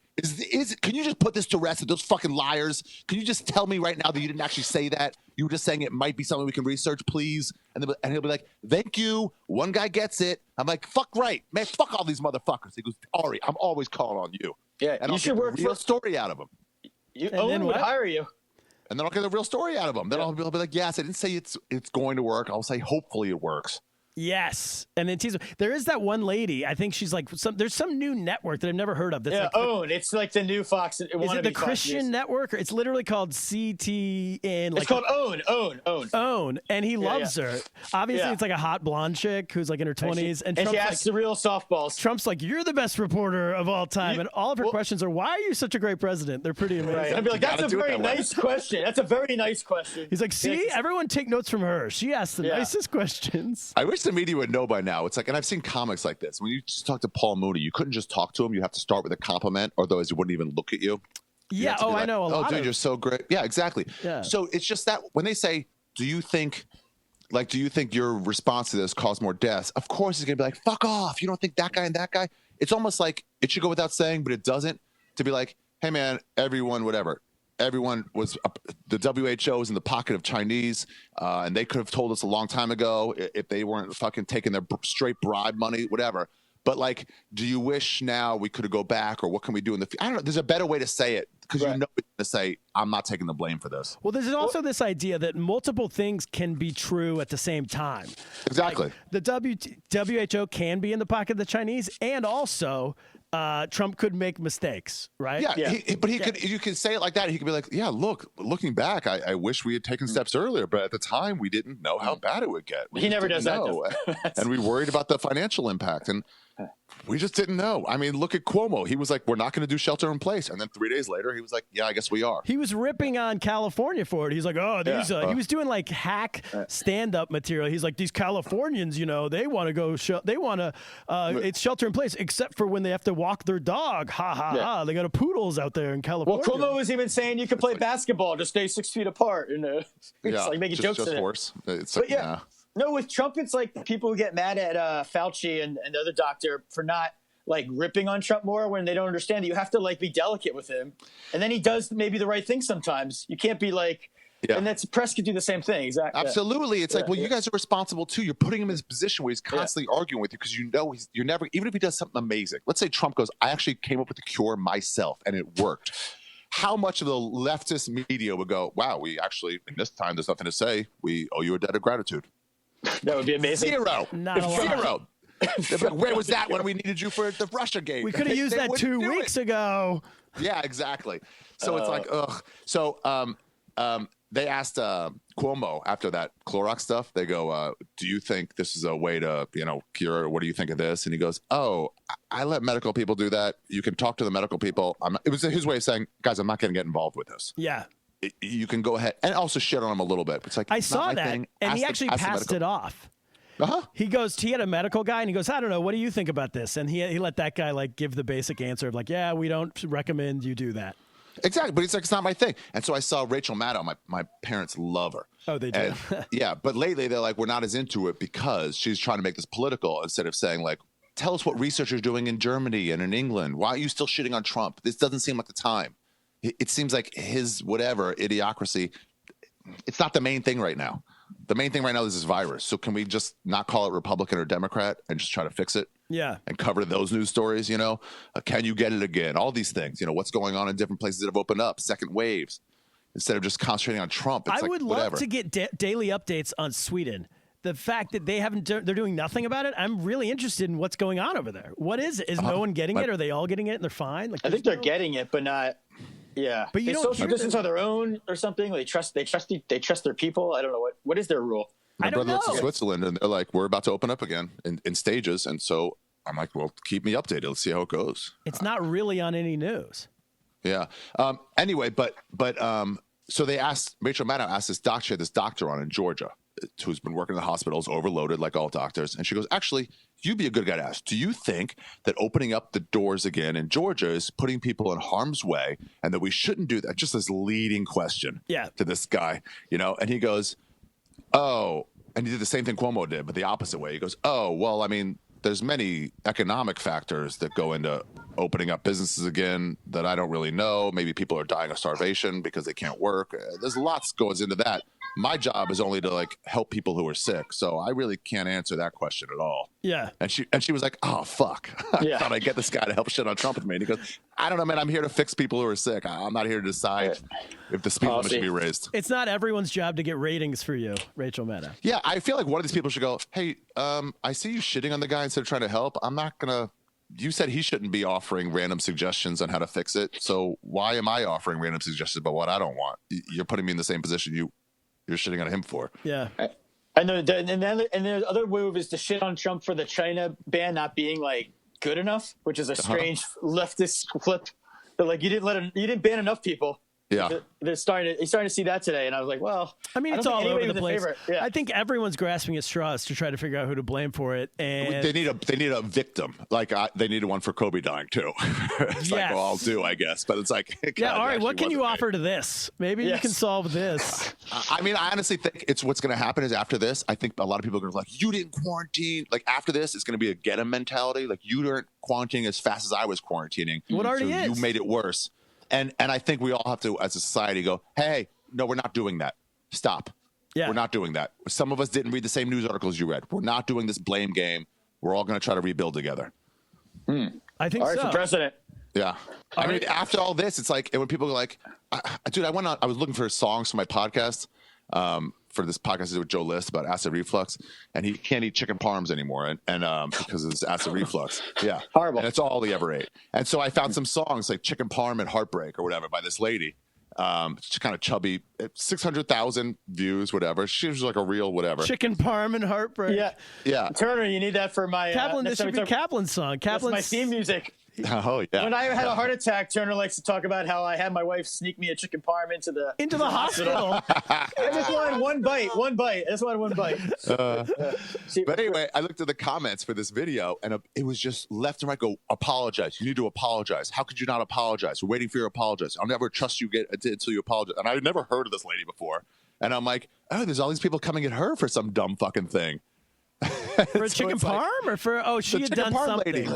Can you just put this to rest at those fucking liars? Can you just tell me right now that you didn't actually say that? You were just saying it might be something we can research, please. And he'll be like, thank you. One guy gets it. I'm like, fuck right. Man, fuck all these motherfuckers. He goes, Ari, I'm always calling on you. Yeah, and I'll get the real story out of him. Owen would hire you. And then I'll get the real story out of them. Then I'll be like, yes, I didn't say it's going to work. I'll say, hopefully it works. Yes, and then tease. There is that one lady. I think she's like there's some new network that I've never heard of. That's like, OWN. It's like the new Fox. Is it the Christian network? Or it's literally called CTN. Like it's called OWN. OWN, and he loves her. Obviously, it's like a hot blonde chick who's like in her 20s, and she asks the real softballs. Trump's like, "You're the best reporter of all time," and all of her questions are, "Why are you such a great president?" They're pretty amazing. Right. I'd be like, "That's a very nice question. That's a very nice question." He's like, "See, everyone take notes from her. She asks the nicest questions." I wish the media would know by now. It's like, and I've seen comics like this. When you just talk to Paul Mooney, you couldn't just talk to him. You have to start with a compliment, or otherwise he wouldn't even look at you. Yeah. Oh, I know. Oh, dude, you're so great. Yeah, exactly. Yeah. So it's just that when they say, do you think your response to this caused more deaths? Of course, he's going to be like, fuck off. You don't think that guy and that guy? It's almost like it should go without saying, but it doesn't. To be like, hey, man, everyone, whatever. Everyone was the WHO was in the pocket of Chinese, and they could have told us a long time ago if they weren't fucking taking their straight bribe money, whatever. But like, do you wish now we could go back, or what can we do in the future? I don't know. There's a better way to say it because you know it's to say I'm not taking the blame for this. Well, there's also this idea that multiple things can be true at the same time. Exactly. Like the WHO can be in the pocket of the Chinese, and also Trump could make mistakes, right? Yeah. But he could. You could say it like that. He could be like, "Yeah, looking back, I wish we had taken steps earlier, but at the time we didn't know how bad it would get. He never does that, and we worried about the financial impact, and we just didn't know. I mean, look at Cuomo. He was like, "We're not going to do shelter in place," and then 3 days later, he was like, "Yeah, I guess we are." He was ripping on California for it. He's like, "Oh, these." He was doing like hack stand-up material. He's like, "These Californians, they want to go. They want to. It's shelter in place, except for when they have to walk their dog. Ha ha ha! They got poodles out there in California." Well, Cuomo was even saying you can play basketball, just stay 6 feet apart, and it's like making jokes. Just worse. It's like, no, with Trump, it's like people who get mad at Fauci and the other doctor for not like ripping on Trump more when they don't understand that you have to like be delicate with him, and then he does maybe the right thing sometimes. You can't be like. Yeah. And that's press could do the same thing. Exactly. Absolutely. It's like, well, you guys are responsible too. You're putting him in this position where he's constantly arguing with you because you're never, even if he does something amazing. Let's say Trump goes, I actually came up with the cure myself and it worked. How much of the leftist media would go, wow, we actually, in this time, there's nothing to say. We owe you a debt of gratitude. That would be amazing. Zero. Zero. Like, where was that when we needed you for the Russia game? We could have used that 2 weeks ago. Yeah, exactly. So it's like, ugh. So, they asked Cuomo after that Clorox stuff. They go, do you think this is a way to, cure? What do you think of this? And he goes, oh, I let medical people do that. You can talk to the medical people. It was his way of saying, guys, I'm not going to get involved with this. Yeah. You can go ahead and also shit on him a little bit. It's like, I saw that. Thing. And he actually passed it off. Uh-huh. He had a medical guy and he goes, I don't know. What do you think about this? And he let that guy like give the basic answer of like, yeah, we don't recommend you do that. Exactly, but it's like, it's not my thing. And so I saw Rachel Maddow. My parents love her. Oh, they do? Yeah, but lately they're like, we're not as into it because she's trying to make this political instead of saying like, tell us what research are doing in Germany and in England. Why are you still shitting on Trump? This doesn't seem like the time. It seems like his whatever idiocracy, it's not the main thing right now. The main thing right now is this virus. So can we just not call it Republican or Democrat and just try to fix it? Yeah. And cover those news stories, can you get it again? All these things, what's going on in different places that have opened up, second waves, instead of just concentrating on Trump. It's I would love to get daily updates on Sweden. The fact that they're doing nothing about it, I'm really interested in what's going on over there. What is it? Is no one getting it? Are they all getting it and they're fine? Like, I think they're getting it, but not. Yeah, but you they don't social hear distance them. on their own or something. They trust their people. I don't know what is their rule. My I don't brother lives in know. Switzerland, and they're like, we're about to open up again in stages. And so I'm like, well, keep me updated. Let's see how it goes. It's not really on any news. Yeah. Anyway, so they asked, Rachel Maddow asked this doctor on in Georgia who's been working in the hospitals, overloaded like all doctors. And she goes, actually, you'd be a good guy to ask. Do you think that opening up the doors again in Georgia is putting people in harm's way and that we shouldn't do that? Just this leading question to this guy, and he goes, oh, and he did the same thing Cuomo did, but the opposite way. He goes, oh, well, I mean, there's many economic factors that go into opening up businesses again that I don't really know. Maybe people are dying of starvation because they can't work. There's lots goes into that. My job is only to help people who are sick. So I really can't answer that question at all. Yeah. And she was like, oh, fuck. I thought I'd get this guy to help shit on Trump with me. And he goes, I don't know, man. I'm here to fix people who are sick. I'm not here to decide if the speed limit should be raised. It's not everyone's job to get ratings for you, Rachel Maddow. Yeah, I feel like one of these people should go, hey, I see you shitting on the guy instead of trying to help. I'm not going to. You said he shouldn't be offering random suggestions on how to fix it. So why am I offering random suggestions about what I don't want? You're putting me in the same position you're shitting on him for. Yeah. And the other move is to shit on Trump for the China ban not being good enough, which is a strange leftist flip. They're like, you didn't ban enough people. Yeah. He's starting to see that today, and I was like, well, I mean, it's all over the place. Yeah. I think everyone's grasping at straws to try to figure out who to blame for it. And they need a victim. They needed one for Kobe dying too. It's well, I'll do, I guess. But it's like, God, all right, what can you offer to this? Maybe you can solve this. I mean, I honestly think it's what's going to happen is after this, I think a lot of people are going to be like, you didn't quarantine. After this, it's going to be a get 'em mentality. You weren't quarantining as fast as I was quarantining. What already so is. You made it worse. And I think we all have to, as a society, go, hey, no, we're not doing that. Stop. Yeah. We're not doing that. Some of us didn't read the same news articles you read. We're not doing this blame game. We're all going to try to rebuild together. I think all right, so. for president. Yeah. I mean, after all this, it's like, and when people are like, dude, I was looking for songs for my podcast, for this podcast I did with Joe List about acid reflux, and he can't eat chicken parms anymore, and because of his acid reflux. Yeah. Horrible. And it's all he ever ate. And so I found some songs like Chicken Parm and Heartbreak or whatever by this lady. She's kind of chubby, 600,000 views, whatever. She was like a real whatever. Chicken Parm and Heartbreak. Yeah. Turner, you need that for my Kaplan. This should be Kaplan's song. That's my theme music. Oh yeah. When I had a heart attack, Turner likes to talk about how I had my wife sneak me a chicken parm into the hospital. I just wanted one bite. I just wanted one bite. But anyway, I looked at the comments for this video, and it was just left and right. Go apologize. You need to apologize. How could you not apologize? We're waiting for your apologize. I'll never trust you until you apologize. And I had never heard of this lady before. And I'm like, oh, there's all these people coming at her for some dumb fucking thing. For a chicken parm or for she had done something lady.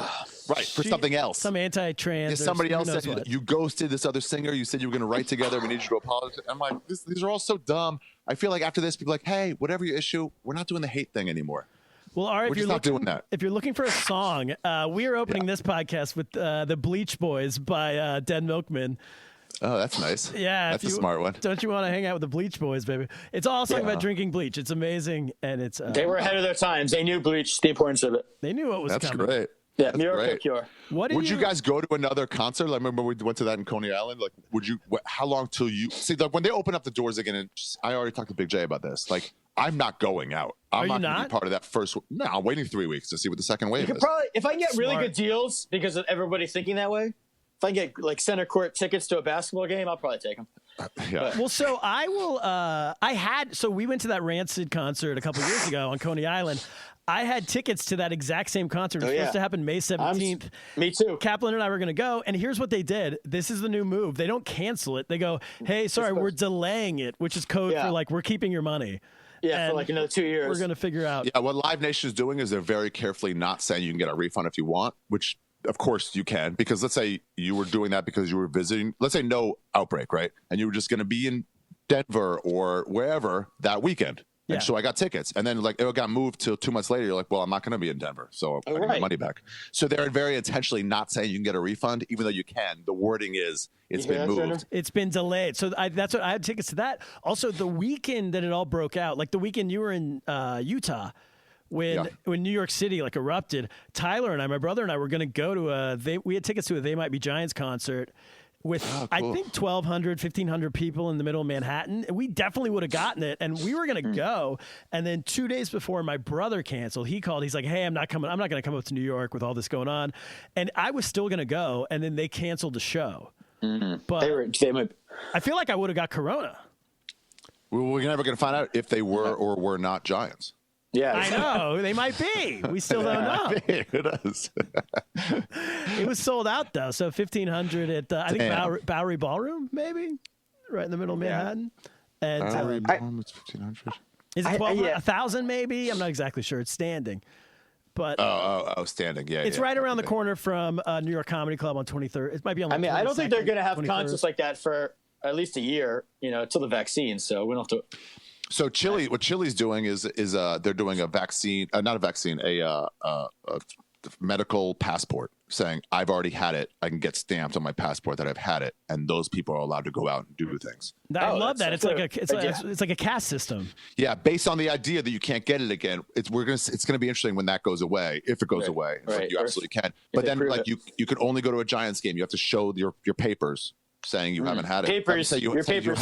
Right, for something else, some anti-trans. Somebody else said you ghosted this other singer. You said you were going to write together. We need you to apologize. I'm like, these are all so dumb. I feel like after this, people are like, hey, whatever your issue, we're not doing the hate thing anymore. Well, all right, we're just not doing that. If you're looking for a song, we are opening this podcast with the Bleach Boys by Dead Milkman. Oh, that's nice. Yeah, that's a smart one. Don't you want to hang out with the Bleach Boys, baby? It's all a song about drinking bleach. It's amazing, and it's they were ahead of their times. They knew bleach, the importance of it. They knew what was that's coming. Great. Yeah, Miracle Cure. Would you guys go to another concert? I remember we went to that in Coney Island. How long till you see? When they open up the doors again, and I already talked to Big J about this. I'm not going out. I'm not going to be part of that first. No, I'm waiting 3 weeks to see what the second wave is. Probably, if I can get really good deals because of everybody thinking that way. If I can get center court tickets to a basketball game, I'll probably take them. Yeah. Well, so I will. So we went to that Rancid concert a couple years ago on Coney Island. I had tickets to that exact same concert. It was supposed to happen May 17th. Me too. Kaplan and I were going to go. And here's what they did. This is the new move. They don't cancel it. They go, hey, sorry, we're delaying it, which is code for we're keeping your money. Yeah, and for another 2 years. We're going to figure out. Yeah, what Live Nation is doing is they're very carefully not saying you can get a refund if you want, which of course you can, because let's say you were doing that because you were visiting, let's say no outbreak, right? And you were just going to be in Denver or wherever that weekend. Yeah. And so I got tickets, and then it got moved till 2 months later. You're like, well, I'm not going to be in Denver, so I get my money back. So they're very intentionally not saying you can get a refund, even though you can. The wording is it's been moved. It's been delayed. So that's what I had tickets to that. Also, the weekend that it all broke out, like the weekend you were in Utah. When New York City erupted, Tyler and I, my brother and I, were going to go to we had tickets to a They Might Be Giants concert, with I think 1,200, 1,500 people in the middle of Manhattan. We definitely would have gotten it, and we were going to go. And then 2 days before my brother canceled, he called. He's like, hey, I'm not coming. I'm not going to come up to New York with all this going on. And I was still going to go, and then they canceled the show. But I feel like I would have got Corona. We're never going to find out if they were or were not Giants. Yeah, I know. They might be. We still don't know. Who knows? It was sold out, though. So 1,500 at, I think, Bowery Ballroom, maybe, right in the middle of Manhattan. And Bowery Ballroom, it's 1,500. Is it 1,000 maybe? I'm not exactly sure. It's standing. But standing. Yeah, it's right around the corner from New York Comedy Club on 23rd. It might be on. I mean, I don't think they're going to have 23rd. concerts like that for at least a year, till the vaccine. So we don't have to. So what Chili's doing is they're doing a vaccine, not a vaccine, a medical passport, saying I've already had it. I can get stamped on my passport that I've had it, and those people are allowed to go out and do things. I love that. It's like a caste system. Yeah, based on the idea that you can't get it again. It's gonna be interesting when that goes away, if it goes away. Right. Like you absolutely can. But then you could only go to a Giants game. You have to show your papers saying you haven't had it. Papers. Your papers.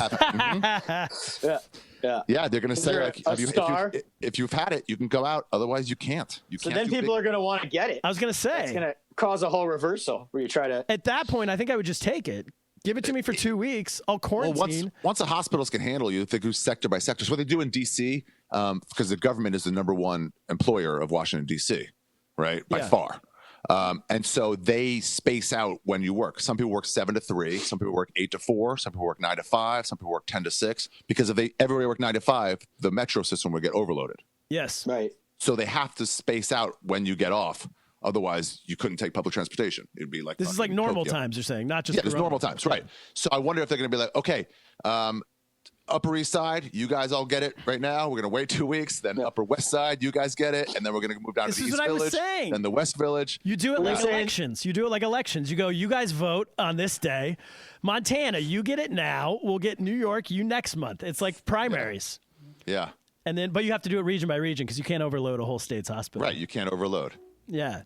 Yeah, they're going to say like, if you've had it, you can go out. Otherwise, you can't. So then people are going to want to get it. I was going to say it's going to cause a whole reversal where you try to. At that point, I think I would just take it. Give it to me for 2 weeks. I'll quarantine. Well, once the hospitals can handle you, they go sector by sector. So what they do in D.C. Because the government is the number one employer of Washington D.C. Right by far. And so they space out when you work. Some people work 7 to 3. Some people work 8 to 4. Some people work 9 to 5. Some people work 10 to 6. Because if everybody work 9 to 5, the metro system would get overloaded. Yes. Right. So they have to space out when you get off. Otherwise, you couldn't take public transportation. It'd be like this is like normal times. You're saying, not just there's normal times, right? So I wonder if they're going to be like, okay. Upper East Side, you guys all get it right now. We're going to wait 2 weeks. Then Upper West Side, you guys get it. And then we're going to move down to the East Village. Then the West Village. You do it like elections. You do it like elections. You go, you guys vote on this day. Montana, you get it now. We'll get New York, you next month. It's like primaries. Yeah. And then, but you have to do it region by region because you can't overload a whole state's hospital. Right. You can't overload. Yeah.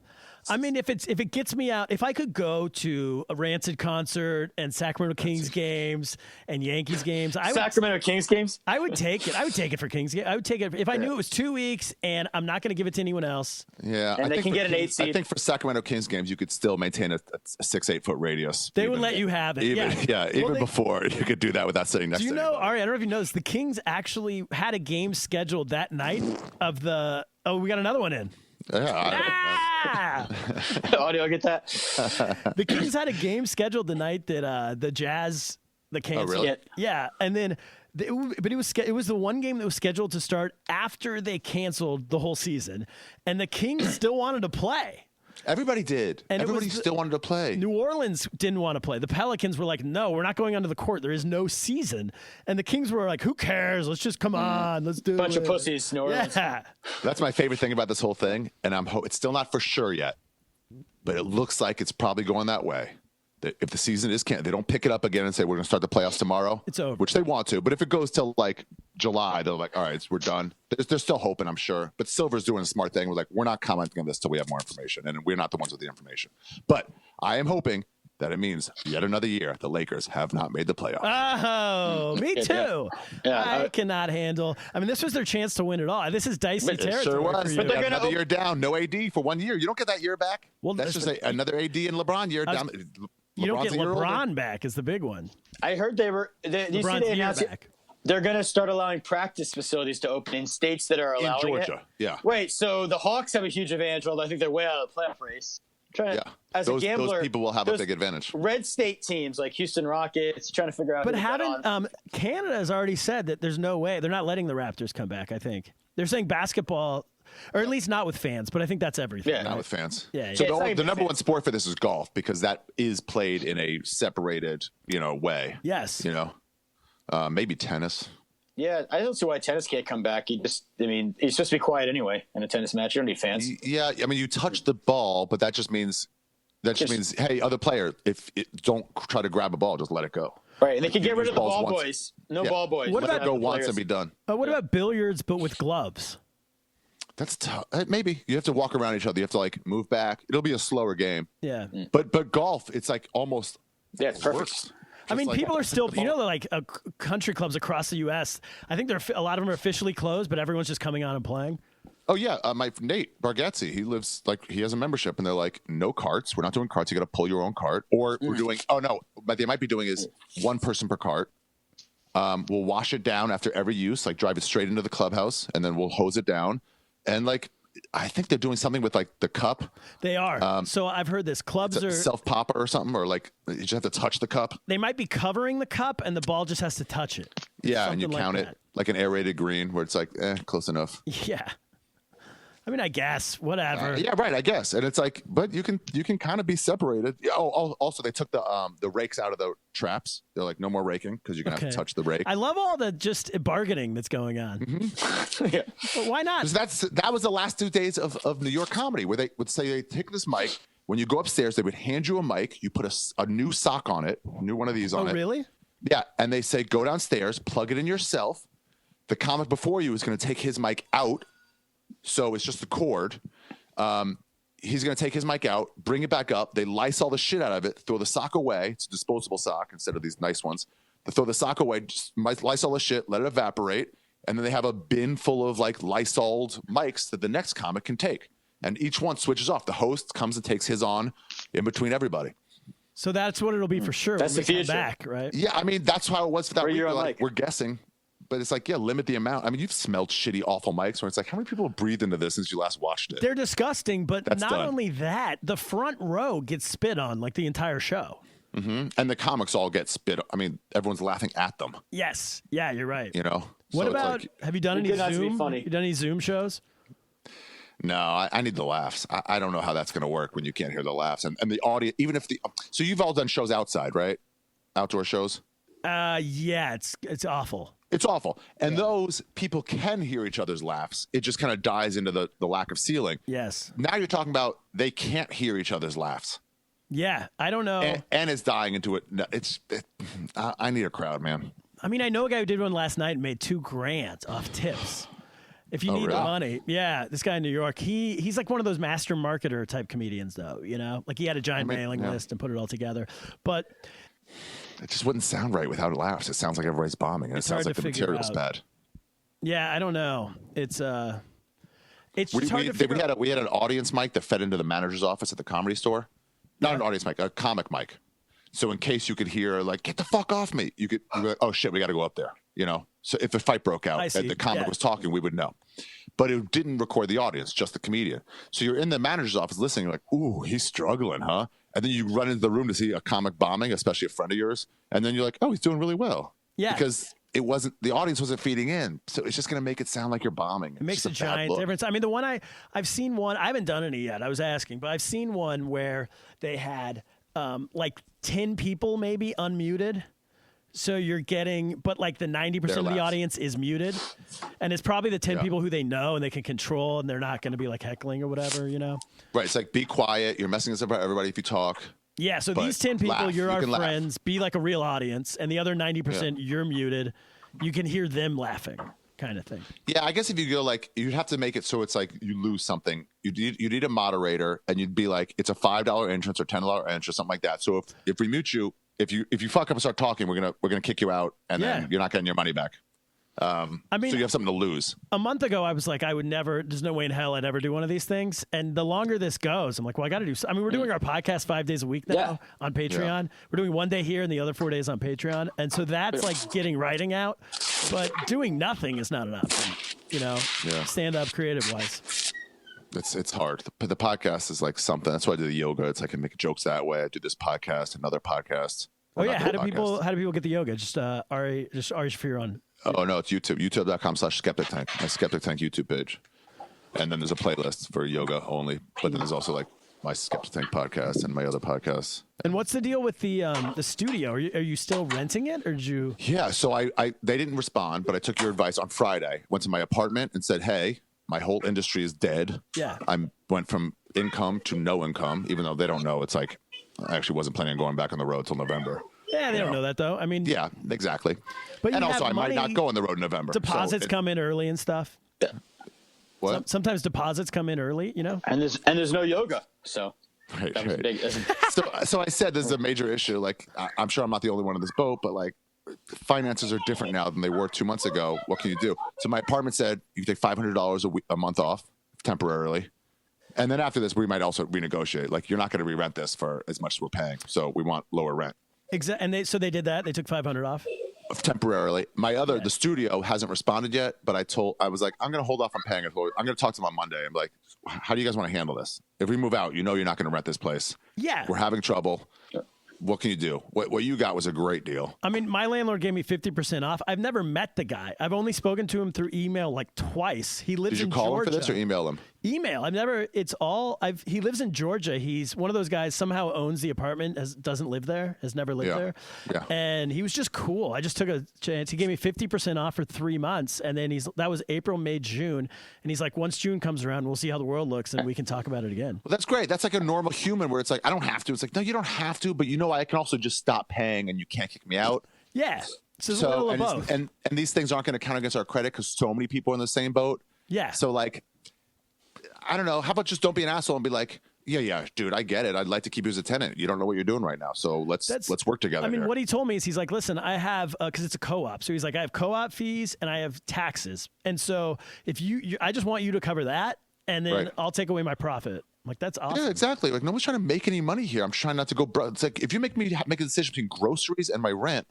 I mean, if it gets me out, if I could go to a Rancid concert and Sacramento Kings games and Yankees games, Sacramento Kings games, I would take it. I would take it for Kings games. I would take it if I knew it was 2 weeks and I'm not going to give it to anyone else. Yeah, and they can get an 8 seed. I think for Sacramento Kings games, you could still maintain a 6-8 foot radius. They would let you have it. Even before you could do that without sitting next to you. Do you know, Ari? I don't know if you know this. The Kings actually had a game scheduled that night of the. Oh, we got another one in. Audio, get that. The Kings had a game scheduled the night that the Jazz canceled. Oh, really? Yeah, and then but it was the one game that was scheduled to start after they canceled the whole season, and the Kings still wanted to play. Everybody did. And everybody still wanted to play. New Orleans didn't want to play. The Pelicans were like, no, we're not going onto the court. There is no season. And the Kings were like, who cares? Let's just come on. Let's do it. Bunch of pussies, New Orleans. Yeah. That's my favorite thing about this whole thing. And it's still not for sure yet, but it looks like it's probably going that way. If the season is canceled, they don't pick it up again and say, we're going to start the playoffs tomorrow. It's over. Which they want to. But if it goes till like July, they're like, all right, we're done. They're still hoping, I'm sure. But Silver's doing a smart thing. We're like, we're not commenting on this till we have more information. And we're not the ones with the information. But I am hoping that it means yet another year the Lakers have not made the playoffs. Oh, me too. Yeah. I cannot handle. I mean, this was their chance to win it all. This is dicey territory. It sure was. But they're another year down. No AD for 1 year. You don't get that year back. Well, that's just another AD and LeBron year down. You don't get LeBron back is the big one. I heard LeBron's year back. They're going to start allowing practice facilities to open in states that are allowing in Georgia. It. Yeah. Wait, so the Hawks have a huge advantage, although I think they're way out of the playoff race. As a gambler, those people will have a big advantage. Red state teams like Houston Rockets trying to figure out. But Canada has already said that there's no way they're not letting the Raptors come back. I think they're saying basketball. Or at least not with fans, but I think that's everything. Yeah, not with fans. Yeah. So the number one sport for this is golf because that is played in a separated, way. Yes. Maybe tennis. Yeah, I don't see why tennis can't come back. He's supposed to be quiet anyway in a tennis match. You don't need fans. Yeah, I mean, you touch the ball, but that just means, hey, other player, don't try to grab a ball, just let it go. Right, and they can get rid of the ball boys. No ball boys. Let it go once and be done. What about billiards, but with gloves? That's tough. Maybe you have to walk around each other. You have to move back. It'll be a slower game. Yeah. But golf, it's like almost Yeah, it's perfect. works. I mean, like people are still, like country clubs across the U.S. I think a lot of them are officially closed, but everyone's just coming on and playing. Oh yeah, my Nate Bargatze, he lives he has a membership, and they're like, no carts. We're not doing carts. You got to pull your own cart. Or we're doing. Oh no, but they might be doing is one person per cart. We'll wash it down after every use, like drive it straight into the clubhouse, and then we'll hose it down. And I think they're doing something with the cup. They are. So I've heard this. Clubs are self popper or something, or you just have to touch the cup. They might be covering the cup, and the ball just has to touch it. Yeah, something and you count it like an aerated green, where it's close enough. Yeah. I mean, I guess whatever. Yeah, right. I guess, and it's but you can kind of be separated. Oh, also they took the rakes out of the traps. They're like, no more raking because you're gonna have to touch the rake. I love all the just bargaining that's going on. Mm-hmm. Yeah. But why not? That was the last 2 days of New York comedy, where they would say they take this mic. When you go upstairs, they would hand you a mic. You put a new sock on it, new one of these on it. Oh, really? Yeah, and they say go downstairs, plug it in yourself. The comic before you is going to take his mic out. So it's just the cord. He's going to take his mic out, bring it back up. They Lysol the shit out of it, throw the sock away. It's a disposable sock instead of these nice ones. They throw the sock away, just Lysol the shit, let it evaporate. And then they have a bin full of Lysoled mics that the next comic can take. And each one switches off. The host comes and takes his on in between everybody. So that's what it'll be for sure. That's when the we come future. back, right? Yeah, I mean, that's how it was for that week. mic. We're guessing. But it's limit the amount. I mean, you've smelled shitty, awful mics where it's how many people have breathed into this since you last watched it? They're disgusting, but That's not done. only that, the front row gets spit on the entire show. Mm-hmm. And the comics all get spit. I mean, everyone's laughing at them. Yes. Yeah, you're right. So What about, have you done any Zoom? Funny. You done any Zoom shows? No, I need the laughs. I don't know how that's going to work when you can't hear the laughs. And the audience, even if so you've all done shows outside, right? Outdoor shows? Yeah, it's awful. It's awful. And those people can hear each other's laughs. It just kind of dies into the lack of ceiling. Yes. Now you're talking about they can't hear each other's laughs. Yeah, I don't know. And it's dying into it. I need a crowd, man. I mean, I know a guy who did one last night and made $2,000 off tips. If you need really? the money. Yeah, this guy in New York, he's like one of those master marketer type comedians, though, he had a giant mailing list and put it all together. But it just wouldn't sound right without laughs. It sounds like everybody's bombing, and it sounds like the material's bad. Yeah, I don't know. It's just hard to figure out. We had an audience mic that fed into the manager's office at the Comedy Store. Not an audience mic, a comic mic. So in case you could hear get the fuck off me, you'd be like, oh shit, we got to go up there. So if a fight broke out and the comic was talking, we would know. But it didn't record the audience, just the comedian. So you're in the manager's office listening, you're like, ooh, he's struggling, huh? And then you run into the room to see a comic bombing, especially a friend of yours. And then you're like, oh, he's doing really well. Yeah. Because the audience wasn't feeding in. So it's just going to make it sound like you're bombing. It makes a giant difference. I mean, the one I've seen one, I haven't done any yet. I was asking, but I've seen one where they had 10 people maybe unmuted. So you're getting, but the 90% of the audience is muted. And it's probably the 10 people who they know and they can control, and they're not going to be heckling or whatever, Right. It's be quiet. You're messing this up for everybody if you talk. Yeah. So these 10 people, laugh. you're our can friends, be like a real audience. And the other 90%, you're muted. You can hear them laughing, kind of thing. Yeah. I guess if you go you'd have to make it so it's you lose something. You need a moderator, and you'd be it's a $5 entrance or $10 entrance or something like that. So if we mute you, if you fuck up and start talking, we're gonna kick you out, and then you're not getting your money back. I mean, so you have something to lose. A month ago, I was like, I would never. There's no way in hell I'd ever do one of these things. And the longer this goes, I'm like, well, I got to do. I mean, we're doing our podcast 5 days a week now on Patreon. Yeah. We're doing one day here and the other 4 days on Patreon, and so that's getting writing out. But doing nothing is not an option. Stand up creative wise. It's hard. The podcast is something. That's why I do the yoga. It's I can make jokes that way. I do this podcast, another podcast. Oh yeah, how do people get the yoga? Just Ari Shaffir on. Oh no, it's YouTube. YouTube.com/Skeptic Tank. My Skeptic Tank YouTube page, and then there's a playlist for yoga only. But then there's also my Skeptic Tank podcast and my other podcasts. And what's the deal with the studio? Are you still renting it, or did you? Yeah, so they didn't respond, but I took your advice on Friday. Went to my apartment and said, hey. My whole industry is dead. Yeah. I went from income to no income, even though they don't know. It's I actually wasn't planning on going back on the road till November. Yeah, they don't know that though. I mean, yeah, exactly. But and also, I might not go on the road in November. Deposits come in early and stuff. Yeah. What? Sometimes deposits come in early, And there's no yoga, so. Right. That was Right. big. So I said this is a major issue. Like, I'm sure I'm not the only one in this boat, but like, finances are different now than they were 2 months ago. What can you do? So my apartment said you can take $500 a month off temporarily. And then after this, we might also renegotiate. Like, you're not going to re-rent this for as much as we're paying. So we want lower rent. Exactly. And they did that. They took $500 off. Temporarily. The studio hasn't responded yet, but I was like, I'm going to hold off on paying it. I'm going to talk to them on Monday. I'm like, how do you guys want to handle this? If we move out, you're not going to rent this place. Yeah. We're having trouble. What can you do? What you got was a great deal. I mean, my landlord gave me 50% off. I've never met the guy. I've only spoken to him through email like twice. He lives in Georgia. Did you call him for this or email him? Email. He lives in Georgia. He's one of those guys, somehow owns the apartment, doesn't live there, has never lived there. Yeah. And he was just cool. I just took a chance. He gave me 50% off for 3 months. And then that was April, May, June. And he's like, once June comes around, we'll see how the world looks and we can talk about it again. Well, that's great. That's like a normal human where it's like, I don't have to. It's like, no, you don't have to, but I can also just stop paying and you can't kick me out. Yeah. So a little of both. And these things aren't going to count against our credit because so many people are in the same boat. Yeah. So like, I don't know. How about just don't be an asshole and be like, yeah, dude, I get it. I'd like to keep you as a tenant. You don't know what you're doing right now. So let's work together. I mean, here. what he told me is he's like, listen, I have, cause it's a co-op. So he's like, I have co-op fees and I have taxes. And so if I just want you to cover that and then I'll take away my profit. I'm like, that's awesome. Yeah, exactly. Like nobody's trying to make any money here. I'm trying not to go broke. It's like, if you make me make a decision between groceries and my rent,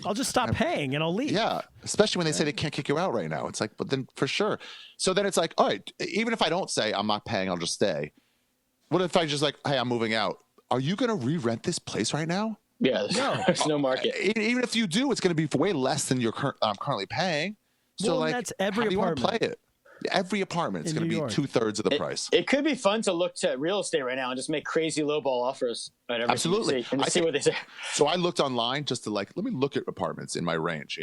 I'll just stop paying and I'll leave. Yeah, especially when they say they can't kick you out right now. It's like, but then for sure. So then it's like, all right, even if I don't say I'm not paying, I'll just stay. What if I just like, hey, I'm moving out? Are you going to re-rent this place right now? Yeah, there's no market. Even if you do, it's going to be way less than you're currently paying. So well, like, that's every how do you want to apartment. play it? Every apartment is going to be 2/3 of the price. It could be fun to look to real estate right now and just make crazy lowball offers on everything. Absolutely. And see what they say. So I looked online just to let me look at apartments in my range,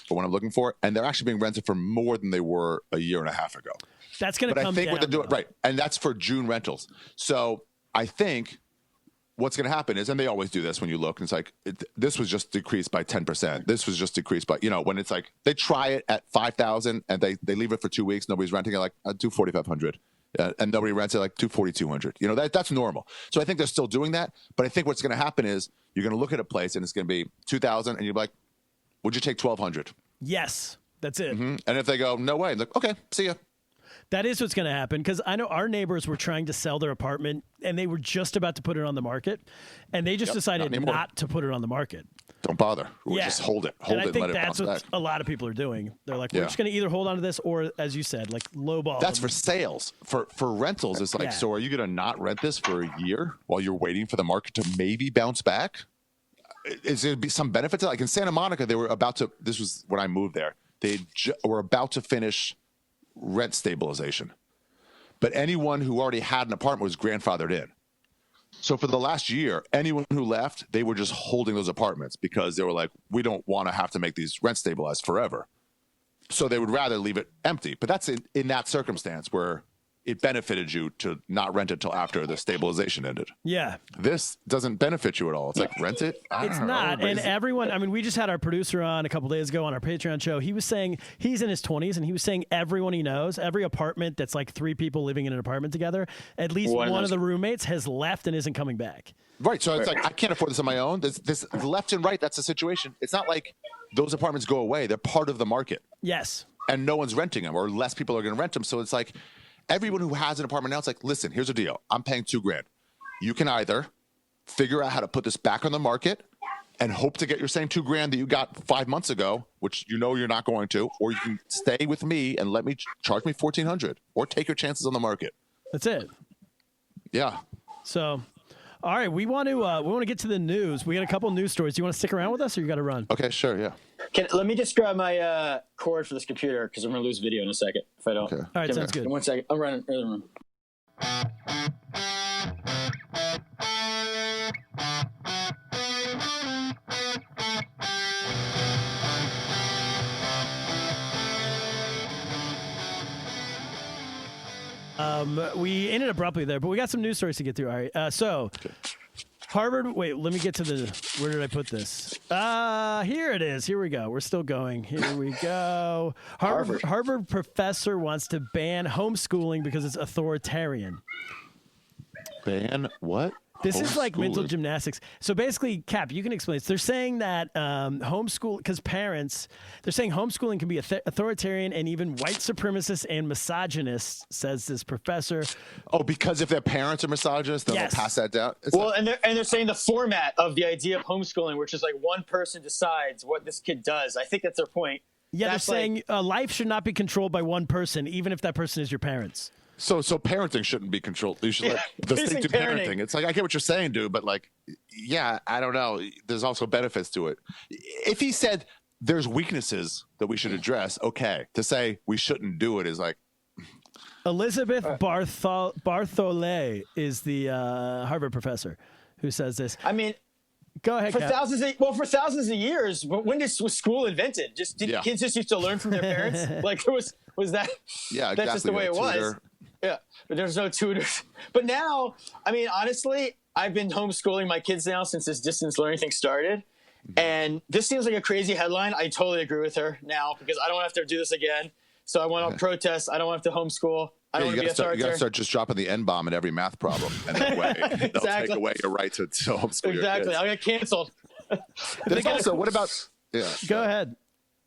for what I'm looking for. And they're actually being rented for more than they were a year and a half ago. That's going to come down. But I think what they're doing, right. And that's for June rentals. So I think what's going to happen is, and they always do this when you look, and it's like, this was just decreased by 10%. This was just decreased by, when it's like, they try it at 5,000 and they leave it for 2 weeks. Nobody's renting it, like, do 4,500. And nobody rents it like 4,200. That's normal. So I think they're still doing that. But I think what's going to happen is you're going to look at a place and it's going to be 2,000 and you're like, would you take 1,200? Yes, that's it. Mm-hmm. And if they go, no way, like, okay, see ya. That is what's going to happen, because I know our neighbors were trying to sell their apartment and they were just about to put it on the market, and they just decided not to put it on the market. Don't bother. Just hold it. And I think that's what a lot of people are doing. They're like, we're just going to either hold on to this or, as you said, like lowball. That's for sales. For rentals, it's like, so are you going to not rent this for a year while you're waiting for the market to maybe bounce back? Is there be some benefit to it? Like in Santa Monica, they were about to, this was when I moved there, they were about to finish rent stabilization, but anyone who already had an apartment was grandfathered in. So for the last year, anyone who left, they were just holding those apartments because they were like, we don't want to have to make these rent stabilized forever. So they would rather leave it empty. But that's in that circumstance where it benefited you to not rent it till after the stabilization ended. Yeah. This doesn't benefit you at all. It's like, rent it? It's not. And everyone, I mean, we just had our producer on a couple days ago on our Patreon show. He was saying he's in his 20s and he was saying everyone he knows, every apartment that's like 3 people living in an apartment together, at least one of the roommates has left and isn't coming back. Right. So it's like, I can't afford this on my own. This left and right, that's the situation. It's not like those apartments go away. They're part of the market. Yes. And no one's renting them, or less people are going to rent them. So it's like, everyone who has an apartment now, it's like, listen, here's the deal. I'm paying $2,000. You can either figure out how to put this back on the market and hope to get your same $2,000 that you got 5 months ago, which you're not going to, or you can stay with me and let me charge me $1,400, or take your chances on the market. That's it. Yeah. So, all right, we want to get to the news. We got a couple news stories. Do you want to stick around with us, or you got to run? Okay, sure, yeah. Let me just grab my cord for this computer because I'm going to lose video in a second if I don't. Okay. All right, sounds good. 1 second. I'm running. We ended abruptly there, but we got some news stories to get through. All right. Harvard, wait, let me get to where did I put this? Here it is. Here we go. We're still going. Here we go. Harvard professor wants to ban homeschooling because it's authoritarian. ban what? This is like mental gymnastics. So basically, Cap, you can explain this. They're saying that homeschool, because parents, they're saying homeschooling can be authoritarian and even white supremacist and misogynist, says this professor. Oh, because if their parents are misogynist, then they'll pass that down? They're saying the format of the idea of homeschooling, which is like one person decides what this kid does. I think that's their point. Yeah, they're saying life should not be controlled by one person, even if that person is your parents. So parenting shouldn't be controlled. You should let the state do parenting. It's like, I get what you're saying, dude, but like, yeah, I don't know. There's also benefits to it. If he said there's weaknesses that we should address, okay. To say we shouldn't do it is like. Elizabeth Barthollet is the Harvard professor who says this. I mean, go ahead. For thousands of years, but when was school invented? Kids just used to learn from their parents? Like was that? Yeah, that's just the way it was. Yeah, but there's no tutors. But now, I mean, honestly, I've been homeschooling my kids now since this distance learning thing started. And this seems like a crazy headline. I totally agree with her now because I don't have to do this again. So I want to protest. I don't have to homeschool. I don't want to be authoritarian. You got to start just dropping the N-bomb in every math problem. And that way, they'll take away your right to homeschool your kids. I'll get canceled. There's also, what about... Yeah. Go ahead.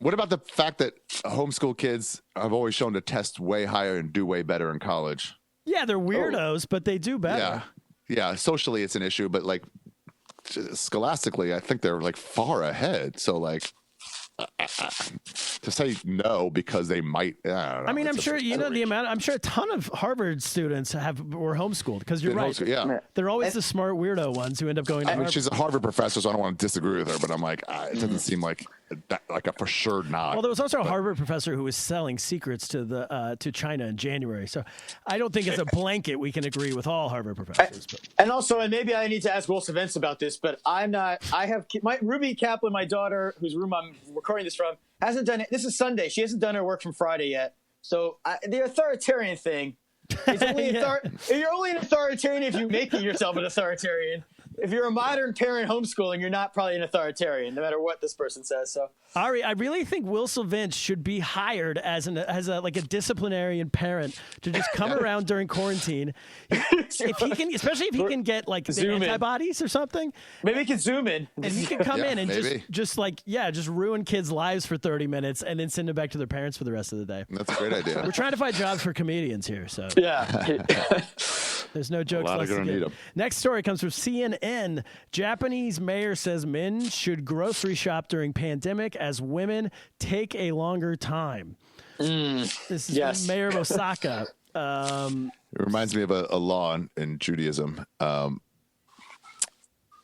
What about the fact that homeschool kids have always shown to test way higher and do way better in college? Yeah, they're weirdos, but they do better. Yeah. Socially, it's an issue, but like scholastically, I think they're like far ahead. So like to say no because they might. I don't know. I mean, I'm sure the amount. I'm sure a ton of Harvard students were homeschooled because you're right. They're always the smart weirdo ones who end up going to Harvard. She's a Harvard professor, so I don't want to disagree with her, but I'm like, it doesn't seem like a for sure not. Well, there was also a Harvard professor who was selling secrets to China in January. So I don't think as a blanket we can agree with all Harvard professors. And maybe I need to ask Will Savence about this, but I'm not. I have my Ruby Kaplan, my daughter, whose room I'm recording this from, hasn't done it. This is Sunday. She hasn't done her work from Friday yet. So the authoritarian thing. It's only you're only an authoritarian if you make yourself an authoritarian. If you're a modern parent homeschooling, you're not probably an authoritarian, no matter what this person says. So, Ari, I really think Will Savence should be hired as a disciplinarian parent to just come around during quarantine. If he can, especially if he can get like the antibodies or something. Maybe he can zoom in. And he can come in and just ruin kids' lives for 30 minutes and then send them back to their parents for the rest of the day. That's a great idea. We're trying to find jobs for comedians here, so there's no jokes left to get. Next story comes from CNN. Japanese mayor says men should grocery shop during pandemic as women take a longer time. This is from Mayor of Osaka. It reminds me of a law in Judaism.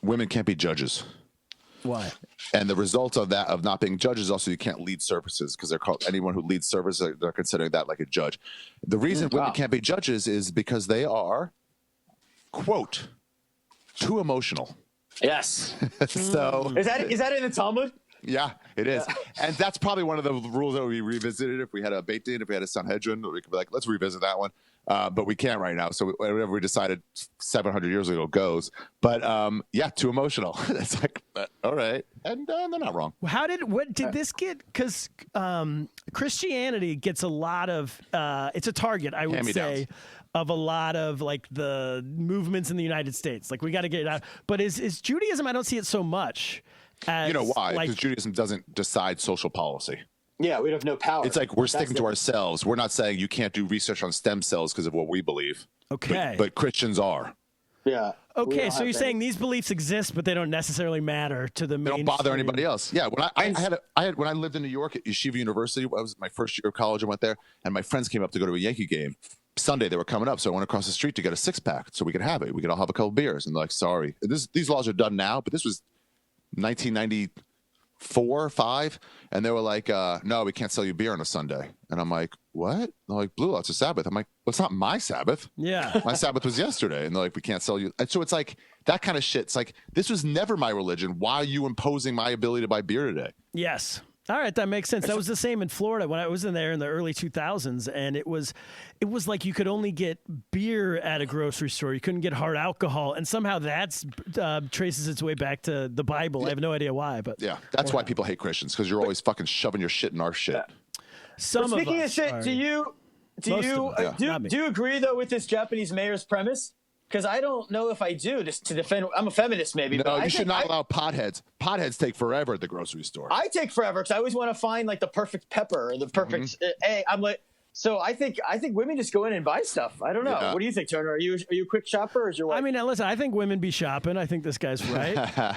Women can't be judges. Why? And the result of that, of not being judges, also you can't lead services because they're called, anyone who leads services, they're considering that like a judge. The reason women can't be judges is because they are, quote, too emotional. Yes. So is that in the Talmud? Yeah, it is. And that's probably one of the rules that would be revisited if we had a Beit Din, if we had a Sanhedrin, we could be like, let's revisit that one. But we can't right now. So whatever we decided 700 years ago goes. But too emotional. It's like, all right. And they're not wrong. What did this get? Because Christianity gets a lot of, it's a target, I would say, of a lot of like the movements in the United States. Like we got to get it out. But is Judaism, I don't see it so much. You know why? Because Judaism doesn't decide social policy. Yeah, we have no power. It's like we're sticking to ourselves. We're not saying you can't do research on stem cells because of what we believe. Okay. But Christians are. Yeah. Okay, so you're saying these beliefs exist, but they don't necessarily matter to the mainstream. They don't bother anybody else. Yeah, when I lived in New York at Yeshiva University, I was my first year of college. I went there, and my friends came up to go to a Yankee game. Sunday they were coming up, so I went across the street to get a 6-pack so we could have it. We could all have a couple beers. And they're like, sorry, these laws are done now, but this was 1994, 5, and they were like, no, we can't sell you beer on a Sunday. And I'm like, what? They're like, Blue, it's a Sabbath. I'm like, well, it's not my Sabbath. Yeah. My Sabbath was yesterday. And they're like, we can't sell you. And so it's like that kind of shit. It's like, this was never my religion. Why are you imposing my ability to buy beer today? Yes. All right, that makes sense. That was the same in Florida when I was in there in the early 2000s, and it was like you could only get beer at a grocery store. You couldn't get hard alcohol, and somehow that traces its way back to the Bible. I have no idea why, but yeah, that's why people hate Christians, because you're always fucking shoving your shit in our shit. Speaking of shit, do you agree though with this Japanese mayor's premise? because I don't know if I do to defend. I'm a feminist, maybe. No, but you should not allow potheads. Potheads take forever at the grocery store. I take forever because I always want to find like the perfect pepper or the perfect egg. I'm like, so I think women just go in and buy stuff. I don't know. Yeah. What do you think, Turner? Are you a quick shopper or is your wife? I mean, listen, I think women be shopping. I think this guy's right.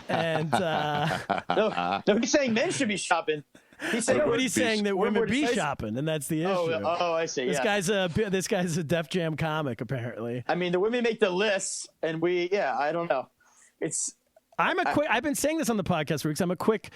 And no, he's saying men should be shopping. He's saying, he's saying that women be shopping, and that's the issue. Oh, I see. This guy's a Def Jam comic, apparently. I mean, the women make the lists, and I don't know. I've been saying this on the podcast for weeks. I'm a quick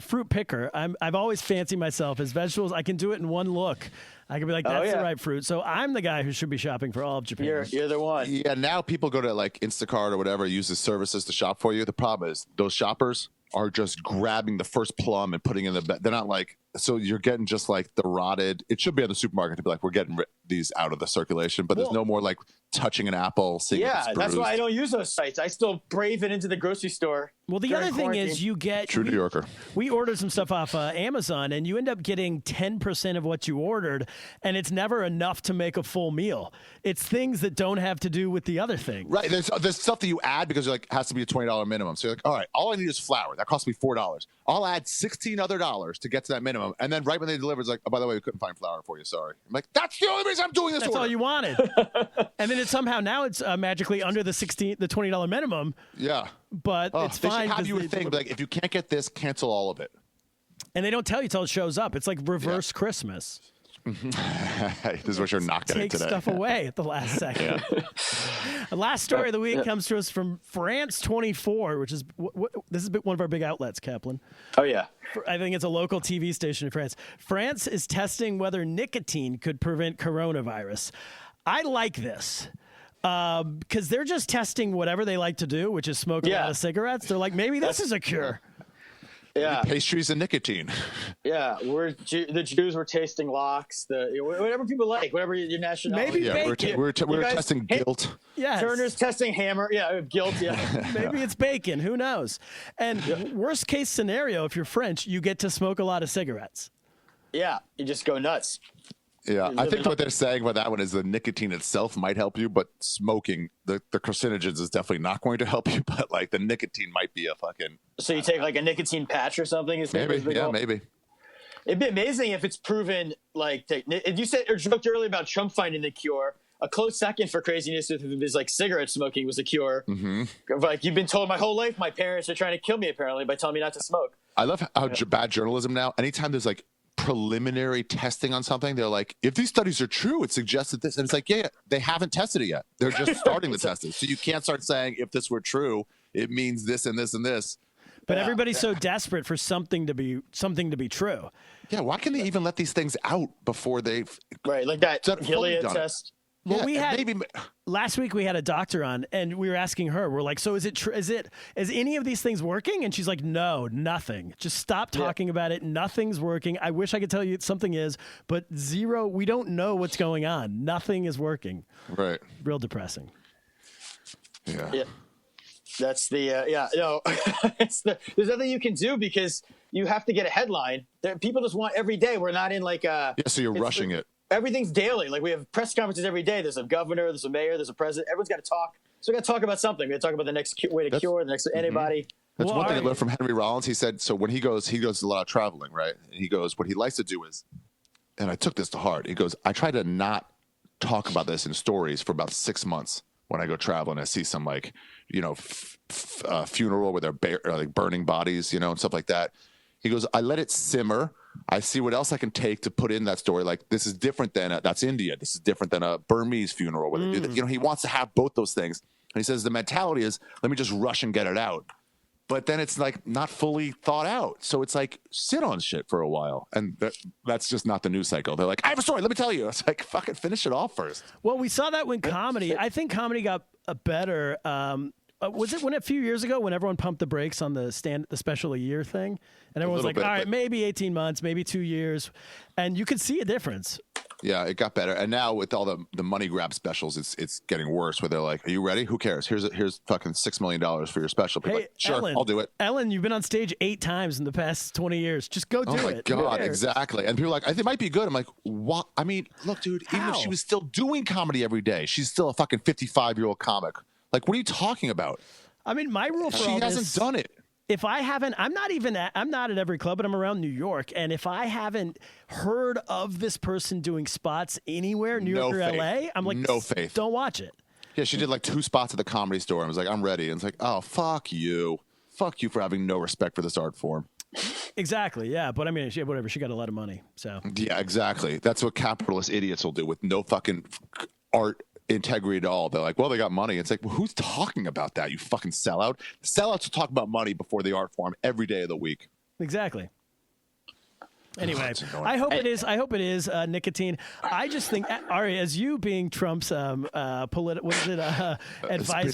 fruit picker. I've always fancied myself as vegetables. I can do it in one look. I can be like, that's the right fruit. So I'm the guy who should be shopping for all of Japan. You're the one. Yeah, now people go to like Instacart or whatever, use the services to shop for you. The problem is those shoppers are just grabbing the first plum and putting in the bed. They're not like, so you're getting just like the rotted. It should be on the supermarket to be like, we're getting these out of the circulation, but there's no more like touching an apple. That's why I don't use those sites. I still brave it into the grocery store. Well, the other thing is you get True New Yorker. We ordered some stuff off Amazon, and you end up getting 10% of what you ordered, and it's never enough to make a full meal. It's things that don't have to do with the other thing. Right. There's stuff that you add because you're like, it has to be a $20 minimum. So you're like, all right, all I need is flour. That cost me $4. I'll add $16 other to get to that minimum. And then right when they deliver, it's like, oh, by the way, we couldn't find flour for you. Sorry. I'm like, that's the only reason I'm doing this. That's order. all you wanted. And then it's somehow now it's magically under the $20 minimum. Yeah. But it's they fine. Should have you a thing, like, if you can't get this, cancel all of it. And they don't tell you until it shows up. It's like reverse Christmas. This is what you're not getting today. Take stuff away at the last second. The last story of the week comes to us from France 24, which is this is one of our big outlets, Kaplan. Oh, yeah. I think it's a local TV station in France. France is testing whether nicotine could prevent coronavirus. I like this. Because they're just testing whatever they like to do, which is smoke a lot of cigarettes. They're like, maybe this is a cure. Yeah, pastries and nicotine. Yeah, the Jews were tasting locks. Whatever people like, whatever your nationality. Maybe bacon. We're testing guilt. Yes. Turner's testing hammer. Yeah, guilt. Yeah. Maybe it's bacon. Who knows? And worst case scenario, if you're French, you get to smoke a lot of cigarettes. Yeah, you just go nuts. Yeah, I think what they're saying about that one is the nicotine itself might help you, but smoking, the carcinogens is definitely not going to help you, but like the nicotine might be a fucking... So you take like a nicotine patch or something? Maybe, maybe. It'd be amazing if it's proven, like, you said or joked earlier about Trump finding the cure. A close second for craziness is like cigarette smoking was a cure. Mm-hmm. Like, you've been told my whole life my parents are trying to kill me, apparently, by telling me not to smoke. I love how bad journalism now, anytime there's like preliminary testing on something, they're like, if these studies are true, it suggests that this, and it's like, yeah, they haven't tested it yet. They're just starting to test it. So you can't start saying, if this were true, it means this and this and this. But everybody's so desperate for something to be true. Yeah, why can they even let these things out before they've... Right, like that Gilead test. Well, last week we had a doctor on, and we were asking her. We're like, "So is any of these things working?" And she's like, "No, nothing. Just stop talking about it. Nothing's working. I wish I could tell you something is, but zero. We don't know what's going on. Nothing is working." Right. Real depressing. Yeah. That's the there's nothing you can do because you have to get a headline. People just want every day. We're not in like a... Yeah, so you're rushing it. Everything's daily. Like, we have press conferences every day. There's a governor, there's a mayor, there's a president. Everyone's got to talk. So we got to talk about something. We got to talk about the next way to cure, the next antibody. That's one thing I learned from Henry Rollins. He said, so when he does a lot of traveling, right? And he goes, what he likes to do is, and I took this to heart. He goes, I try to not talk about this in stories for about 6 months when I go traveling. I see some like, funeral where they're like burning bodies, and stuff like that. He goes, I let it simmer. I see what else I can take to put in that story. Like, this is different than that's India. This is different than a Burmese funeral where they do that. He wants to have both those things. And he says the mentality is, let me just rush and get it out. But then it's like not fully thought out. So it's like, sit on shit for a while. And that's just not the news cycle. They're like, I have a story. Let me tell you. It's like, fucking finish it off first. Well, we saw that when I think comedy got better was it when a few years ago when everyone pumped the brakes on the special a year thing, and everyone's like, all right, maybe 18 months, maybe 2 years, and you could see a difference. Yeah, it got better, and now with all the money grab specials, it's getting worse. Where they're like, "Are you ready? Who cares? Here's fucking $6 million for your special." People like, sure, Ellen, I'll do it. Ellen, you've been on stage 8 times in the past 20 years. Just go do it. Oh my god, exactly. And people are like, I think it might be good. I'm like, what? I mean, look, dude. Even if she was still doing comedy every day, she's still a fucking 55-year-old comic. Like, what are you talking about? I mean, my rule for she all hasn't this, done it. If I haven't, I'm not at every club, but I'm around New York. And if I haven't heard of this person doing spots anywhere, New York or LA, I'm like, no faith. Don't watch it. Yeah, she did like 2 spots at the Comedy Store and was like, I'm ready. And it's like, oh, fuck you. Fuck you for having no respect for this art form. Exactly. Yeah. But I mean, whatever. She got a lot of money. So. Yeah, exactly. That's what capitalist idiots will do with no fucking art integrity at all. They're like, well, they got money. It's like, well, who's talking about that? You fucking sellout. Sellouts will talk about money before the art form every day of the week. Exactly. Anyway, I hope it is nicotine. I just think, Ari, as you being Trump's advisor,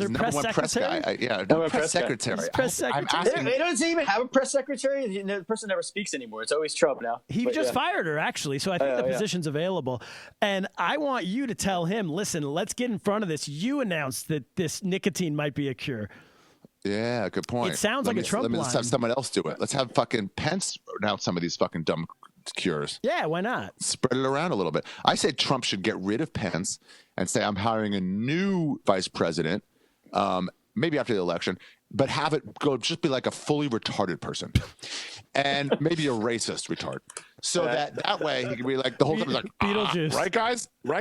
press secretary? Press secretary. Press secretary. They don't even have a press secretary. The person never speaks anymore. It's always Trump now. He just fired her, actually, so I think the position's available. And I want you to tell him, listen, let's get in front of this. You announced that this nicotine might be a cure. Yeah, good point. It sounds like a Trump line. Let's have someone else do it. Let's have fucking Pence announce some of these fucking dumb cures. Yeah, why not? Spread it around a little bit. I say Trump should get rid of Pence and say, I'm hiring a new vice president, maybe after the election, but have it go just be like a fully retarded person and maybe a racist retard. So that way he can be like, the whole time he's like, Beetlejuice. Right,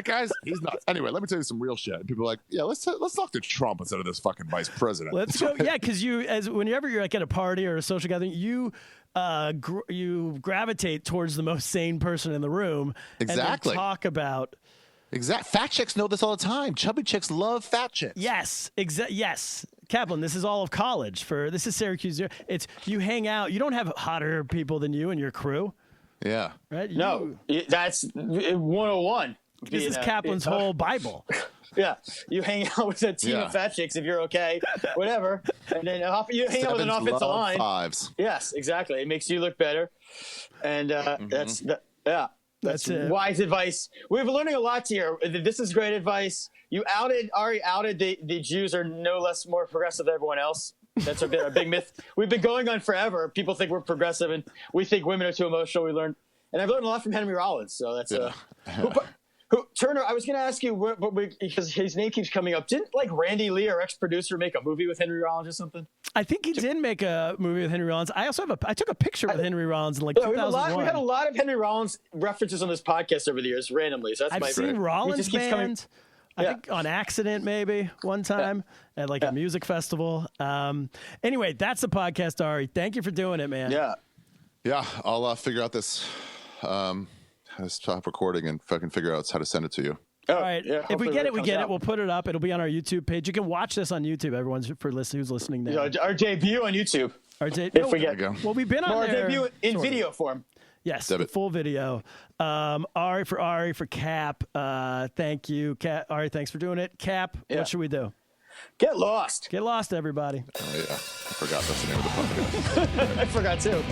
guys? He's nuts. Anyway, let me tell you some real shit. And people are like, yeah, let's talk to Trump instead of this fucking vice president. Let's go. Yeah, because whenever you're like at a party or a social gathering, you gravitate towards the most sane person in the room. Exactly. And talk about. Fat chicks know this all the time. Chubby chicks love fat chicks. Yes. Yes. Kaplan, this is all of college. This is Syracuse. It's you hang out. You don't have hotter people than you and your crew. Yeah. Right? No, that's 101. This is Kaplan's whole Bible. Yeah. You hang out with a team of fat chicks if you're okay, whatever. And then you hang out with an offensive line. Fives. Yes, exactly. It makes you look better. And that's wise advice. We've been learning a lot here. This is great advice. Ari outed the Jews are no less more progressive than everyone else. That's a big myth we've been going on forever. People think we're progressive and we think women are too emotional. And I've learned a lot from Henry Rollins. So that's Turner, I was going to ask you, because his name keeps coming up. Didn't Randy Lee, our ex-producer, make a movie with Henry Rollins or something? I think he did make a movie with Henry Rollins. I also I took a picture with Henry Rollins in 2001. We've had a lot of Henry Rollins references on this podcast over the years, randomly. So that's I've seen Rollins band. I think on accident, maybe one time at a music festival. Anyway, that's the podcast, Ari. Thank you for doing it, man. Yeah. I'll figure out this. Stop recording and fucking figure out how to send it to you. All right. Yeah, if we get it, we get it. We'll put it up. It'll be on our YouTube page. You can watch this on YouTube. Everyone's who's listening now. Our debut on YouTube. Well, we've been on our there. Debut in video form. Yes, the full video. Ari for Cap. Thank you, Cap. Ari, thanks for doing it. Cap, what should we do? Get lost. Get lost, everybody. Oh yeah, I forgot that's the name of the podcast. I forgot too.